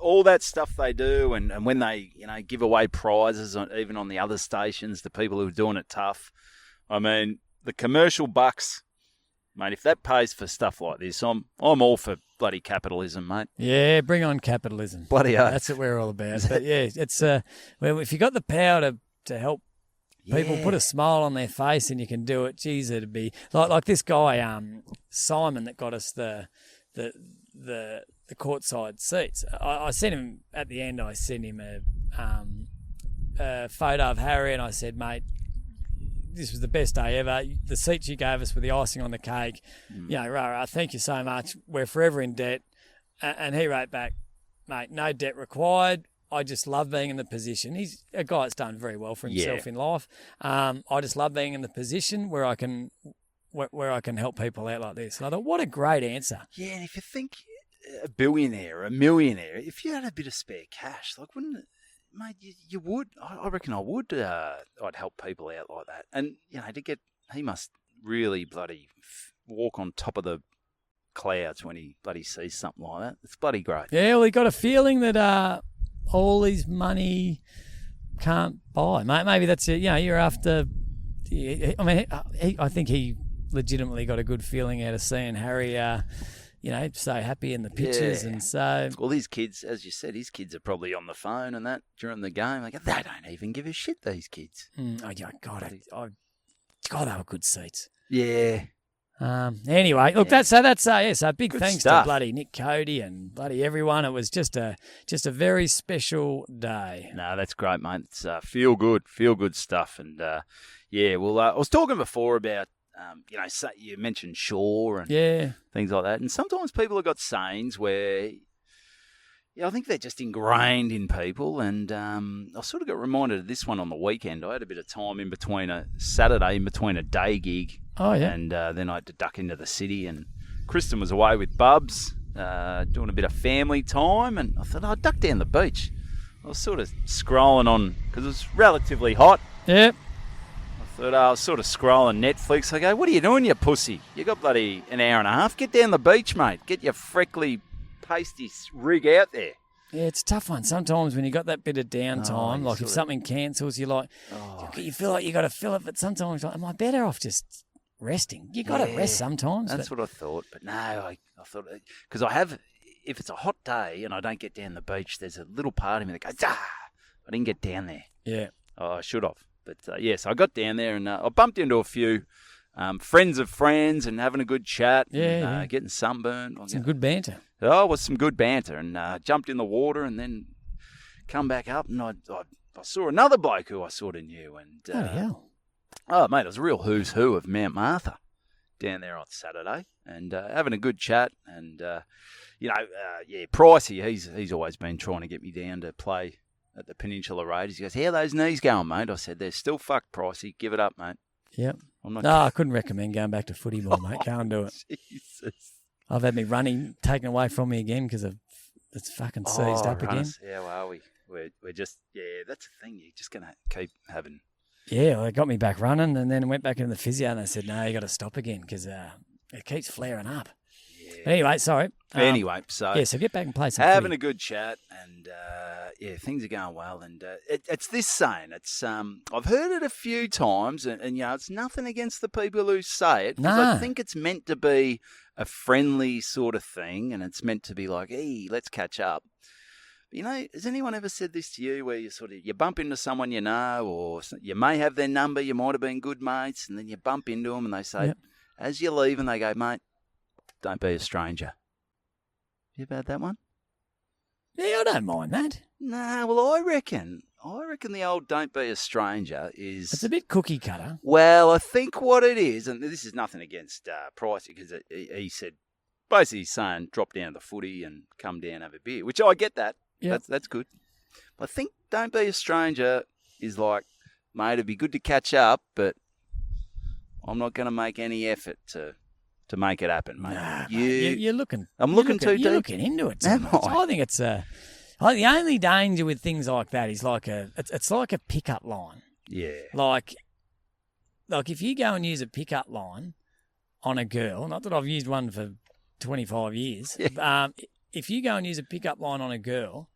all that stuff they do, and when they give away prizes even on the other stations to people who are doing it tough. I mean, the commercial bucks, mate, if that pays for stuff like this, I'm all for bloody capitalism, mate. Yeah, bring on capitalism. Bloody oath. That's what we're all about. But it's if you got the power to help people put a smile on their face and you can do it, geez, it'd be like this guy Simon that got us the courtside seats. I sent him at the end. I sent him a photo of Harry, and I said, mate, this was the best day ever. The seats you gave us were the icing on the cake. Rah, thank you so much. We're forever in debt. And he wrote back, mate, no debt required. I just love being in the position. He's a guy that's done very well for himself in life. I just love being in the position where I can help people out like this. And I thought, what a great answer. Yeah, and if you think a billionaire or a millionaire, if you had a bit of spare cash, like, wouldn't it, mate, you would. I reckon I would. I'd help people out like that. And, he must really bloody walk on top of the clouds when he bloody sees something like that. It's bloody great. Yeah, well, he got a feeling that all his money can't buy. Maybe that's it. You're after. I mean, I think he legitimately got a good feeling out of seeing Harry. So happy in the pictures, and so. Well, his kids, as you said, his kids are probably on the phone and that during the game. Like, they don't even give a shit. These kids. God, they were good seats. Yeah. Anyway, look, that's so big Good thanks stuff. to bloody Nick Cody and bloody everyone. It was just a very special day. No, that's great, mate. It's feel good stuff. And I was talking before about, you mentioned Shaw and things like that. And sometimes people have got sayings where, Yeah, I think they're just ingrained in people, and I sort of got reminded of this one on the weekend. I had a bit of time in between a Saturday, in between a day gig. Oh, yeah. And then I had to duck into the city, and Kristen was away with Bubs, doing a bit of family time, and I thought, I'd duck down the beach. I was sort of scrolling on, because it was relatively hot. Yep. I thought, I was sort of scrolling Netflix. I go, what are you doing, you pussy? You got bloody an hour and a half. Get down the beach, mate. Get your freckly, pasty rig out there. Yeah, it's a tough one. Sometimes when you got that bit of downtime, like if sort of- something cancels, you're like, you feel like you got to fill it, but sometimes you're like, am I better off just resting? You got to rest sometimes. That's what I thought. But no, I thought, because I have, if it's a hot day and I don't get down the beach, there's a little part of me that goes, I didn't get down there. Yeah. Oh, I should have. But yes, I got down there and I bumped into a few friends of friends and having a good chat. Yeah, and, getting sunburned. Some good banter. Oh, it was some good banter, and jumped in the water and then come back up, and I saw another bloke who I sort of knew. And Bloody hell. oh, mate, it was a real who's who of Mount Martha down there on Saturday, and having a good chat. And Pricey, he's always been trying to get me down to play at the Peninsula Raiders. He goes, "How are those knees going, mate?" I said, "They're still fucked, Pricey. Give it up, mate." Yep. I'm not. No, I couldn't recommend going back to footy more, mate. Go and do it. Jesus. I've had me running taken away from me again because it's fucking seized up again. How are we? We're just, that's the thing. You're just going to keep having. Yeah, well, it got me back running, and then went back into the physio, and they said, no, you got to stop again because it keeps flaring up. Yeah. But anyway, sorry. Anyway, so so get back and play some having footy. a good chat, and things are going well. And it's this saying. It's I've heard it a few times, and it's nothing against the people who say it, because I No. think it's meant to be a friendly sort of thing, and it's meant to be like, hey, let's catch up. Has anyone ever said this to you, where you bump into someone you know, or you may have their number, you might have been good mates, and then you bump into them and they say, as you're leaving, they go, mate, don't be a stranger. You ever had that one? Yeah, I don't mind that. Nah, well, I reckon the old don't be a stranger is... It's a bit cookie cutter. Well, I think what it is, and this is nothing against Pricey, because he said, basically he's saying drop down to the footy and come down, have a beer, which I get that. Yep. That's good. But I think don't be a stranger is like, mate, it'd be good to catch up, but I'm not going to make any effort to make it happen, mate. Nah, you're looking. I'm looking too deep. You're looking into it. Am So much. I? I think it's the only danger with things like that is it's like a pickup line. Yeah. Like if you go and use a pickup line on a girl, not that I've used one for 25 years, if you go and use a pickup line on a girl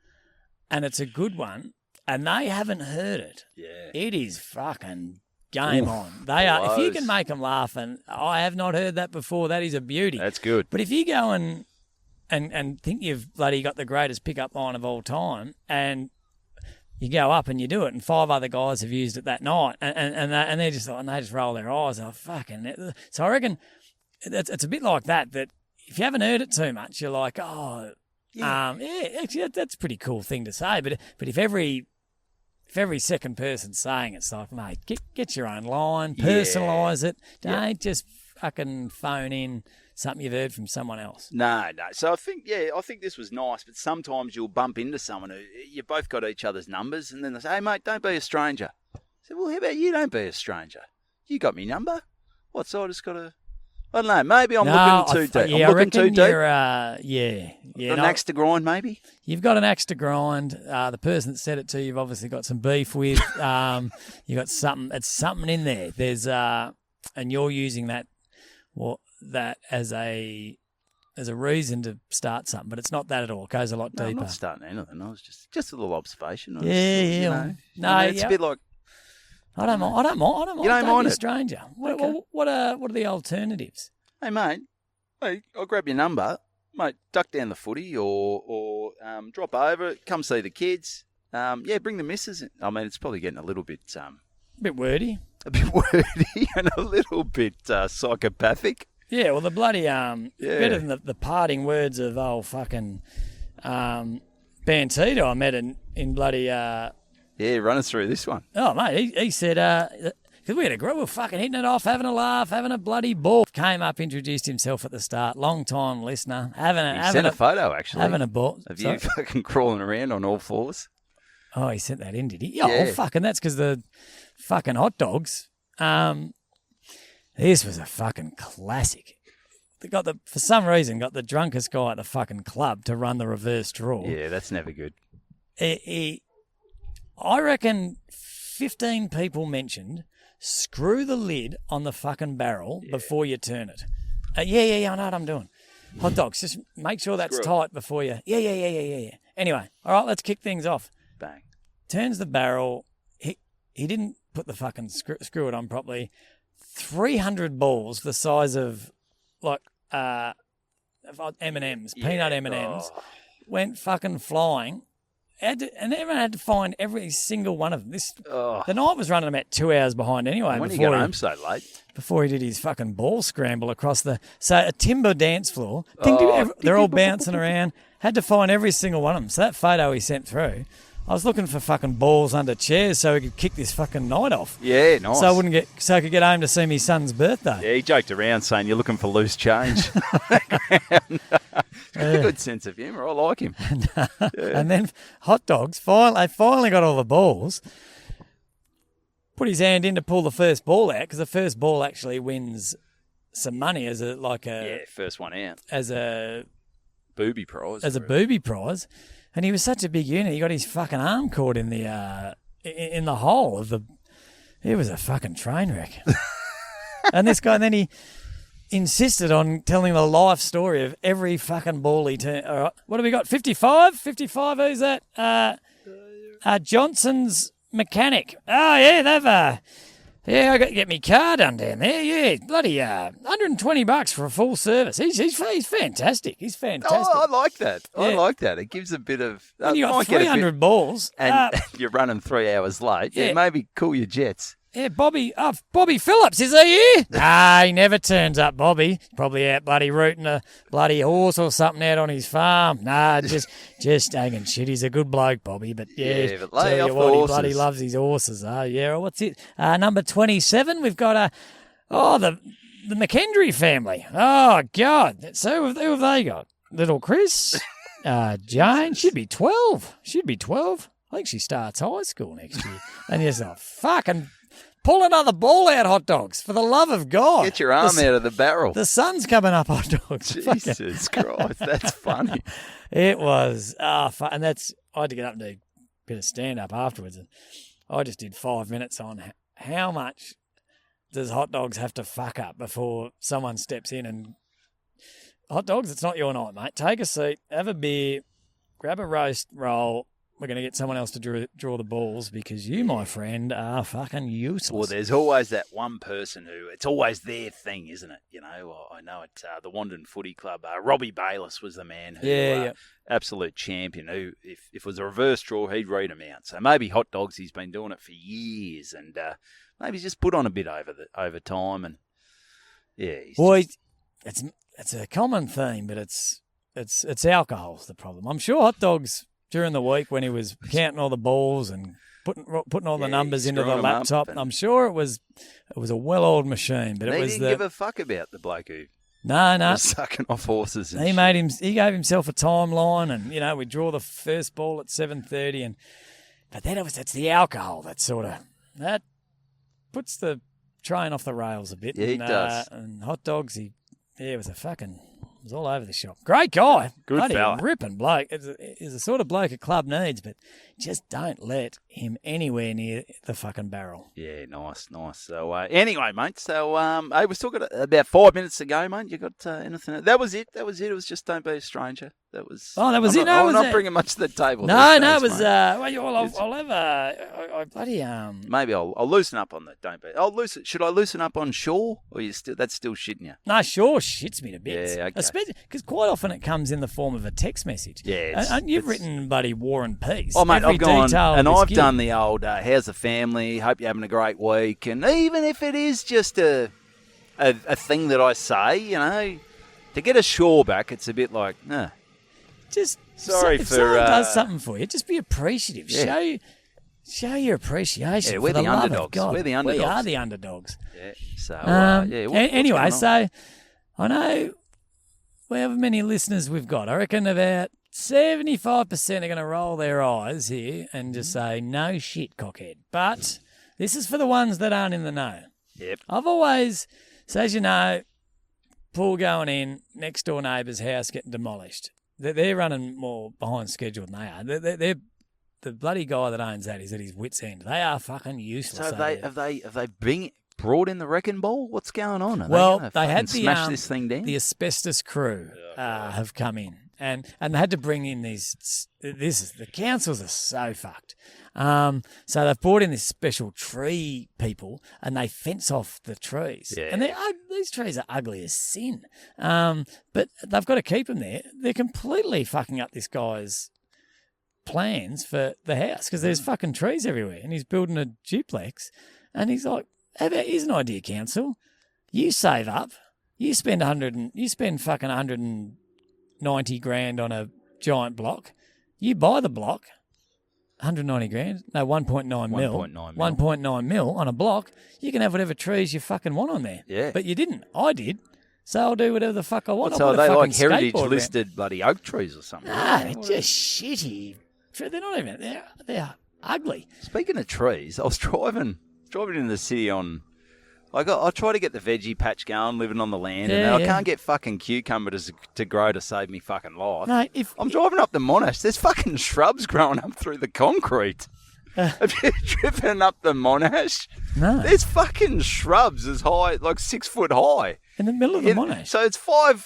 and it's a good one and they haven't heard it, it is fucking game on. They are. If you can make them laugh, and I have not heard that before, that is a beauty. That's good. But if you go and think you've bloody got the greatest pickup line of all time, and you go up and you do it, and 5 other guys have used it that night, and they just roll their eyes. Oh, fucking. So I reckon it's a bit like that. That if you haven't heard it too much, you're like, actually that's a pretty cool thing to say. But if every second person's saying it, it's like, mate, get your own line, personalise it. Don't just fucking phone in something you've heard from someone else. No. So I think this was nice, but sometimes you'll bump into someone who you both got each other's numbers, and then they say, hey, mate, don't be a stranger. I said, well, how about you don't be a stranger? You got me number. What, so I just got to... I don't know, maybe I'm looking too deep. Yeah, I'm looking too deep. An axe to grind, maybe? You've got an axe to grind. The person that said it to you, you've obviously got some beef with. You got something. It's something in there. There's and you're using that as a reason to start something, but it's not that at all. It goes a lot deeper. I'm not starting anything. I was just a little observation. It's a bit like. I don't mind. You don't mind be a it? stranger. Okay. What are the alternatives? Hey, mate. Hey, I'll grab your number. Mate, duck down the footy or drop over, come see the kids. Bring the missus in. I mean, it's probably getting a little bit... A bit wordy. A bit wordy and a little bit psychopathic. Yeah, well, the bloody... Better than the parting words of old fucking Banter I met in bloody... run us through this one. Oh, mate, he said... Because we had a group, we were fucking hitting it off, having a laugh, having a bloody ball. Came up, introduced himself at the start, long-time listener, He sent a photo, actually. having a ball. Of you fucking crawling around on all fours. Oh, he sent that in, did he? Yeah. Oh, fucking, that's because the fucking hot dogs. This was a fucking classic. They for some reason, got the drunkest guy at the fucking club to run the reverse draw. Yeah, that's never good. I reckon 15 people mentioned screw the lid on the fucking barrel before you turn it. Yeah, I know what I'm doing. Hot dogs, just make sure that's tight before you. Yeah. Anyway, all right, let's kick things off. Bang. Turns the barrel. He didn't put the fucking screw it on properly. 300 balls the size of like M&Ms, peanut M&Ms, went fucking flying. And everyone had to find every single one of them. The night was running about 2 hours behind anyway. When did he get home so late? Before he did his fucking ball scramble across a timber dance floor. They're all bouncing around. Had to find every single one of them. So that photo he sent through, I was looking for fucking balls under chairs so he could kick this fucking night off. Yeah, nice. So I could get home to see my son's birthday. Yeah, he joked around saying you're looking for loose change. He's got a good sense of humour. I like him. And then hot dogs, they finally got all the balls. Put his hand in to pull the first ball out because the first ball actually wins some money as first one out. As a booby prize. As a booby prize. And he was such a big unit. He got his fucking arm caught in the hole of the. It was a fucking train wreck. And this guy, then he insisted on telling the life story of every fucking ball he turned. All right, what have we got? 55? 55, who's that? Johnson's mechanic. Oh, yeah, I got to get my car done down there. Yeah, bloody $120 for a full service. He's fantastic. He's fantastic. Oh, I like that. Yeah. I like that. It gives a bit of... When you got 300 balls... And you're running 3 hours late. Yeah, maybe cool your jets. Yeah, Bobby Phillips, is he here? Nah, he never turns up, Bobby. Probably out bloody rooting a bloody horse or something out on his farm. Nah, just hanging shit. He's a good bloke, Bobby, but but lay tell off you the what, he horses. bloody loves his horses. Yeah, what's it? Number 27, we've got the McKendry family. Oh, God. So who have they got? Little Chris? Jane? She'd be 12. I think she starts high school next year. And you're like, fucking... Pull another ball out, hot dogs, for the love of God. Get your arm out of the barrel. The sun's coming up, hot dogs. Jesus Christ, that's funny. It was fun. And I had to get up and do a bit of stand-up afterwards. And I just did 5 minutes on how much does hot dogs have to fuck up before someone steps in and... Hot dogs, it's not your night, mate. Take a seat, have a beer, grab a roast roll. We're going to get someone else to draw the balls because you, my friend, are fucking useless. Well, there's always that one person who, it's always their thing, isn't it? You know, I know it, the Wandon Footy Club, Robbie Bayliss was the man who, absolute champion, who, if it was a reverse draw, he'd read them out. So maybe hot dogs, he's been doing it for years and maybe he's just put on a bit over time. And yeah. It's a common theme, but it's alcohol's the problem. I'm sure hot dogs... During the week when he was counting all the balls and putting all the numbers into the laptop, I'm sure it was a well-oiled machine. But he didn't give a fuck about the bloke who was sucking off horses. And he gave himself a timeline, and we draw the first ball at 7:30, but then it's the alcohol that puts the train off the rails a bit. Yeah, it does. And hot dogs, it was all over the shop. Great guy. Good bloody fella. Ripping bloke. He's the sort of bloke a club needs, but just don't let him anywhere near the fucking barrel. Yeah, nice. So, anyway, mate, hey, we've still got about 5 minutes to go, mate. You got anything? That was it. It was just don't be a stranger. That was it. I'm not bringing much to the table. No, it was, I'll have a bloody... Maybe I'll loosen up on that, don't be. Should I loosen up on Shaw, or that's still shitting you? No, Shaw shits me to bits. Yeah, okay. Especially because quite often it comes in the form of a text message. Yeah. And you've written, buddy, War and Peace. Oh, mate, I've gone, and I've done done the old, how's the family, hope you're having a great week, and even if it is just a thing that I say, to get a Shaw back, it's a bit like, Just sorry if for... someone does something for you, just be appreciative. Yeah. Show your appreciation. Yeah, we're for the the love of underdogs. God. We're the underdogs. We are the underdogs. Yeah. So Anyway, what's going on? so I know however many listeners we've got, I reckon about 75% are going to roll their eyes here and just say, no shit, cockhead. But this is for the ones that aren't in the know. Yep. I've always, so as you know, pool going in, next door neighbour's house getting demolished. They're running more behind schedule than they are. They're the bloody guy that owns that is at his wit's end. They are fucking useless. So have they brought in the wrecking ball? What's going on? They had smash this thing down. The asbestos crew have come in and they had to bring in the councils are so fucked. So they've brought in this special tree people and they fence off the trees. Yeah. And these trees are ugly as sin. But they've got to keep them there. They're completely fucking up this guy's plans for the house because there's fucking trees everywhere and he's building a duplex and he's like, here's an idea, council. You save up, you spend fucking 190 grand on a giant block. You buy the block, 190 grand, no, 1.9 mil. 1.9 mil on a block. You can have whatever trees you fucking want on there. Yeah. But you didn't. I did. So I'll do whatever the fuck I want. So are they like heritage skateboard listed bloody oak trees or something? Nah, they're just shitty. They're not even. They're ugly. Speaking of trees, I was driving in the city on. I try to get the veggie patch going, living on the land, and I can't get fucking cucumbers to grow to save me fucking life. No, I'm driving up the Monash, there's fucking shrubs growing up through the concrete. Have you driven up the Monash? No. There's fucking shrubs as high, like 6 foot high. In the middle of the Monash. So it's five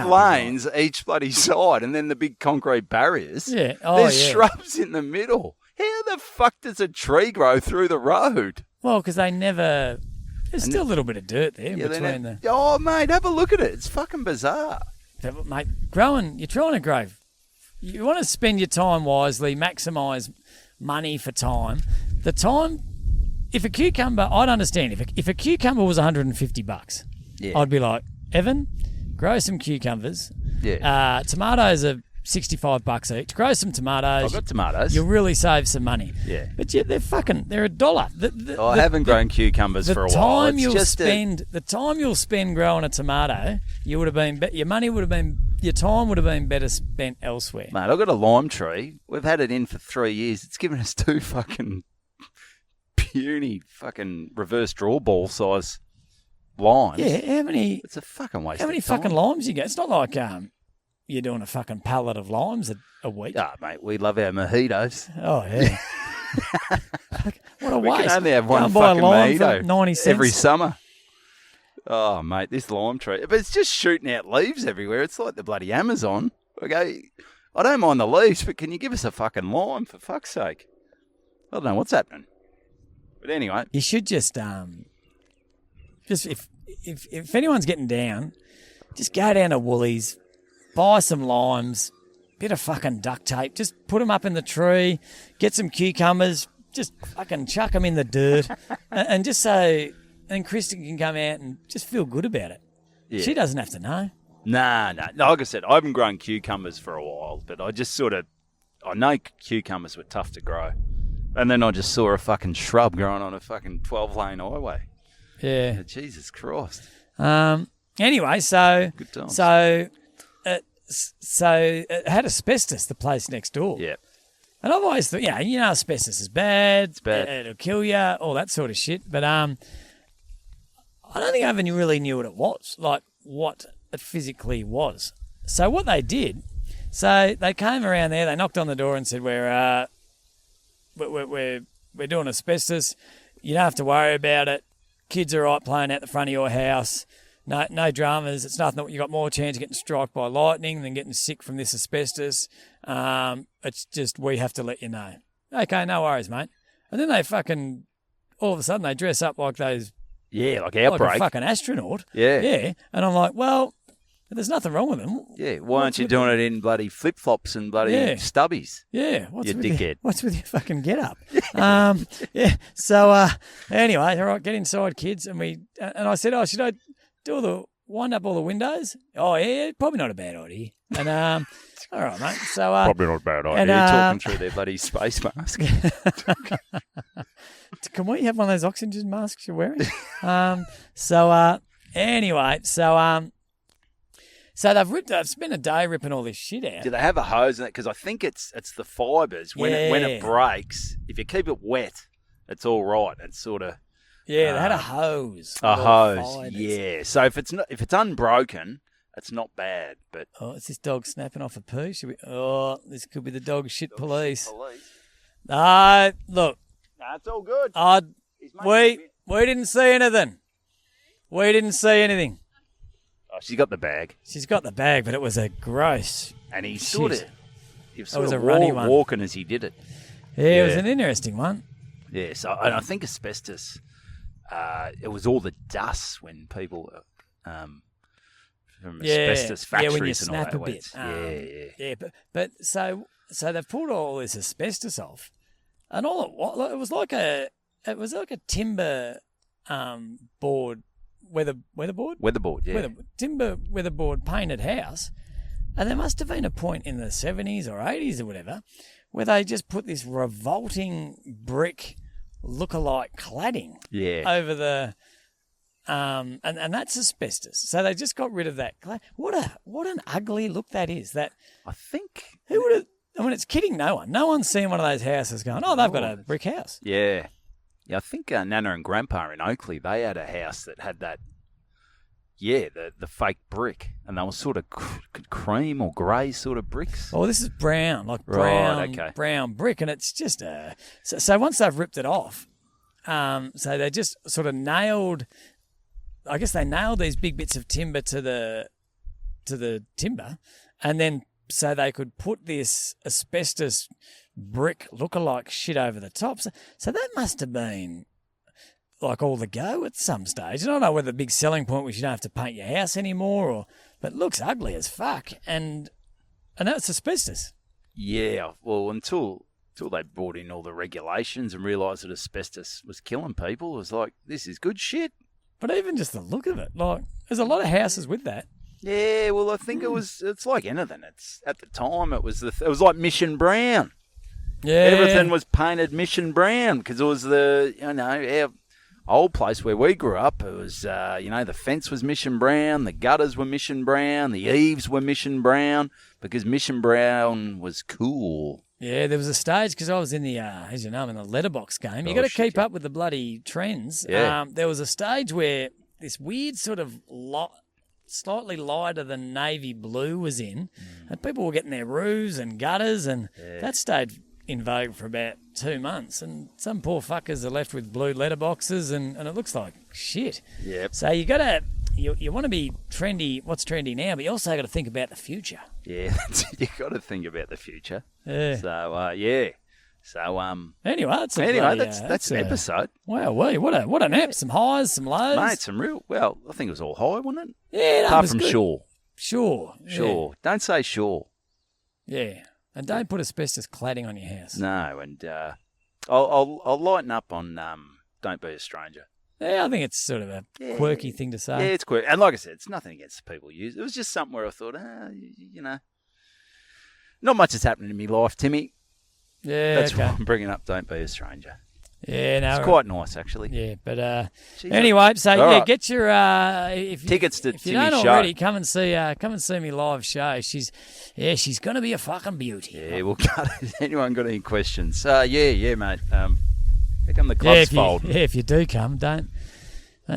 lanes each bloody side, and then the big concrete barriers. Yeah. There's shrubs in the middle. How the fuck does a tree grow through the road? Well, because they never. There's still a little bit of dirt there between the. Oh, mate, have a look at it. It's fucking bizarre. Mate, you're trying to grow. You want to spend your time wisely, maximise money for time. The time, if a cucumber, I'd understand. If a cucumber was $150, I'd be like, Evan, grow some cucumbers. Yeah. Tomatoes are $65 each. Grow some tomatoes. I've got tomatoes. You'll really save some money. Yeah. But they're $1. I haven't grown cucumbers for a while. The time you'll spend growing a tomato, your time would have been better spent elsewhere. Mate, I've got a lime tree. We've had it in for 3 years. It's given us 2 fucking puny fucking reverse draw ball size limes. Yeah, It's a fucking waste. How many fucking limes you get? It's not like you're doing a fucking pallet of limes a week. Ah, mate, we love our mojitos. Oh, yeah. What a waste. We can only have one fucking mojito 90 cents every summer. Oh, mate, this lime tree. But it's just shooting out leaves everywhere. It's like the bloody Amazon. Okay, I don't mind the leaves, but can you give us a fucking lime, for fuck's sake? I don't know what's happening. But anyway. You should just if anyone's getting down, just go down to Woolies, buy some limes, bit of fucking duct tape, just put them up in the tree, get some cucumbers, just fucking chuck them in the dirt, and just so, and Kristen can come out and just feel good about it. Yeah. She doesn't have to know. Nah. Like I said, I haven't grown cucumbers for a while, but I just I know cucumbers were tough to grow. And then I just saw a fucking shrub growing on a fucking 12-lane highway. Yeah. Jesus Christ. Anyway, so good times. So it had asbestos, the place next door. Yeah. And I've always thought, asbestos is bad. It's bad. It'll kill you, all that sort of shit. But I don't think I even really knew what it was, like what it physically was. So what they did, they came around there, they knocked on the door and said, we're doing asbestos. You don't have to worry about it. Kids are right playing out the front of your house. No dramas. It's nothing. You got more chance of getting struck by lightning than getting sick from this asbestos. It's just we have to let you know. Okay, no worries, mate. And then they fucking all of a sudden they dress up like those. Yeah, like Outbreak. Like a fucking astronaut. Yeah. Yeah. And I'm like, well, there's nothing wrong with them. Yeah. Why aren't you doing it in bloody flip flops and bloody stubbies? Yeah. You dickhead. What's with your fucking get up? Yeah. So anyway, all right, get inside, kids, and I said, should I do all the wind up all the windows. Oh, yeah, probably not a bad idea. And, all right, mate. So, Probably not a bad idea. and, Talking through their bloody space mask. Can we have one of those oxygen masks you're wearing? Anyway, so they've spent a day ripping all this shit out. Do they have a hose in it? Because I think it's the fibres. When it breaks, if you keep it wet, it's all right. It's sort of Yeah, they had a hose. a hose. Fibres. Yeah. So if it's unbroken, it's not bad. But Oh, it's this dog snapping off a poo. This could be the dog shit police. Look, Nah, it's all good. we didn't see anything. We didn't see anything. Oh, she's got the bag, She's got the bag, but it was a gross. and he Shit. was a runny one. walking as he did it. Yeah, it was an interesting one. Yeah. So and I think asbestos. It was all the dust when people from asbestos factories when you and snap all a that. bit. Yeah. But so they've pulled all this asbestos off, and it was like a timber board, weatherboard, Yeah. timber weatherboard painted house, and there must have been a point in the 70s or 80s or whatever where they just put this revolting brick look-alike cladding over the and that's asbestos. So they just got rid of that. What an ugly look that is. That I think. who would have? I mean, it's kidding no one. No one's seen one of those houses going, oh, they've got a brick house. Yeah. I think Nana and Grandpa in Oakley, they had a house that had that. Yeah, the fake brick, and they were sort of cream or grey sort of bricks. Oh, this is brown, brown brick, and it's just So once they've ripped it off, so they just sort of nailed. I guess they nailed these big bits of timber to the timber, and then so they could put this asbestos brick lookalike shit over the top. So that must have been like all the go at some stage. I don't know whether the big selling point was you don't have to paint your house anymore, but it looks ugly as fuck. And that's asbestos. Yeah, well, until they brought in all the regulations and realised that asbestos was killing people, it was like, this is good shit. But even just the look of it, like, there's a lot of houses with that. Yeah, well, I think it's like anything. It's at the time it was like Mission Brown. Yeah, everything was painted Mission Brown because it was our old place where we grew up. It was the fence was Mission Brown, the gutters were Mission Brown, the eaves were Mission Brown because Mission Brown was cool. Yeah, there was a stage because I was in the as you know, I'm in the letterbox game. You got to keep up with the bloody trends. Yeah. There was a stage where this weird sort of slightly lighter than navy blue was in, and people were getting their roofs and gutters, and that stayed in vogue for about 2 months, and some poor fuckers are left with blue letterboxes, and it looks like shit. Yep. So you want to be trendy, what's trendy now, but you also got to think about the future. Yeah, you got to think about the future. Yeah. So yeah. So Anyway, that's an episode. Wow, what an app! Some highs, some lows. Mate, some real. Well, I think it was all high, wasn't it? Yeah, apart from good. Sure. Yeah. Don't say sure. Yeah. And don't put asbestos cladding on your house. No, and I'll lighten up on don't be a stranger. Yeah, I think it's sort of a quirky thing to say. Yeah, it's quirky. And like I said, it's nothing against the people who use it. It was just something where I thought, not much has happened in my life, Timmy. Yeah, That's why I'm bringing up don't be a stranger. Yeah, no. It's quite nice, actually. Yeah, but anyway, so right. Get your tickets to if you Timmy's don't show. already, come and see me live show. She's going to be a fucking beauty. Yeah, we'll cut it. Anyone got any questions? Yeah, mate. Here come the clubs fold. If you do come, don't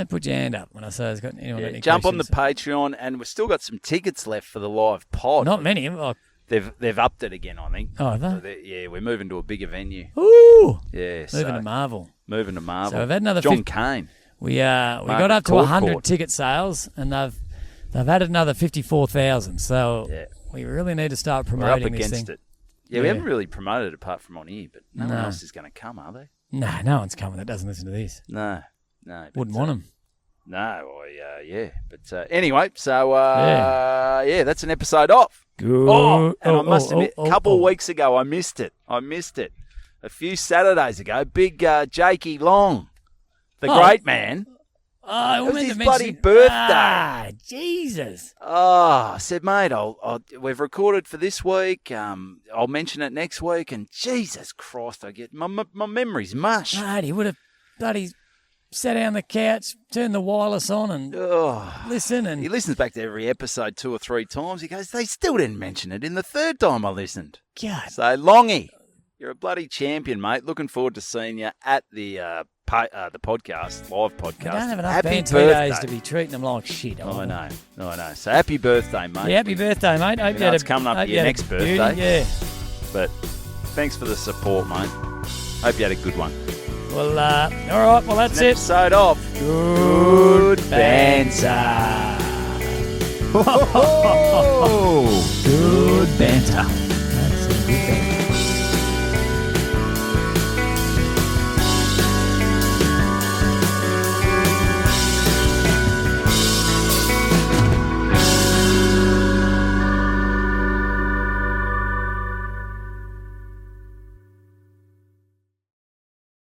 put your hand up when I say there's got anyone got any jump questions. on the Patreon, and we've still got some tickets left for the live pod. Not many. Like, They've upped it again, I think. Oh, have they? So we're moving to a bigger venue. Ooh! Yeah, Moving to Marvel. Moving to Marvel. So we've had another John Cain. We got up to 100 ticket sales, and they've added another 54,000. So we really need to start promoting this thing. We're up against it. Yeah, we haven't really promoted it apart from on here, but no one else is going to come, are they? No one's coming that doesn't listen to this. No. Wouldn't want them. No, but anyway, so that's an episode off. Good. Oh, and I must admit, a couple of weeks ago, I missed it. A few Saturdays ago, big Jakey Long, the great man. Oh, It was his bloody birthday. Jesus. Oh, I said, mate, we've recorded for this week. I'll mention it next week. And Jesus Christ, I get my memory's mush. Mate, he would have bloody sat down the couch, turned the wireless on and listen. And He listens back to every episode 2 or 3 times. He goes, they still didn't mention it in the third time I listened. God. So, Longy, you're a bloody champion, mate. Looking forward to seeing you at the podcast, live podcast. I don't have enough Happy band 2 birthday. days to be treating them like shit. I know. So happy birthday, mate. Yeah, happy birthday, mate. Hope You you know, had it's coming up hope to you your had a next beauty, birthday. Yeah. But thanks for the support, mate. Hope you had a good one. Well, all right. Well, that's An it. episode of Good Banter. Good banter.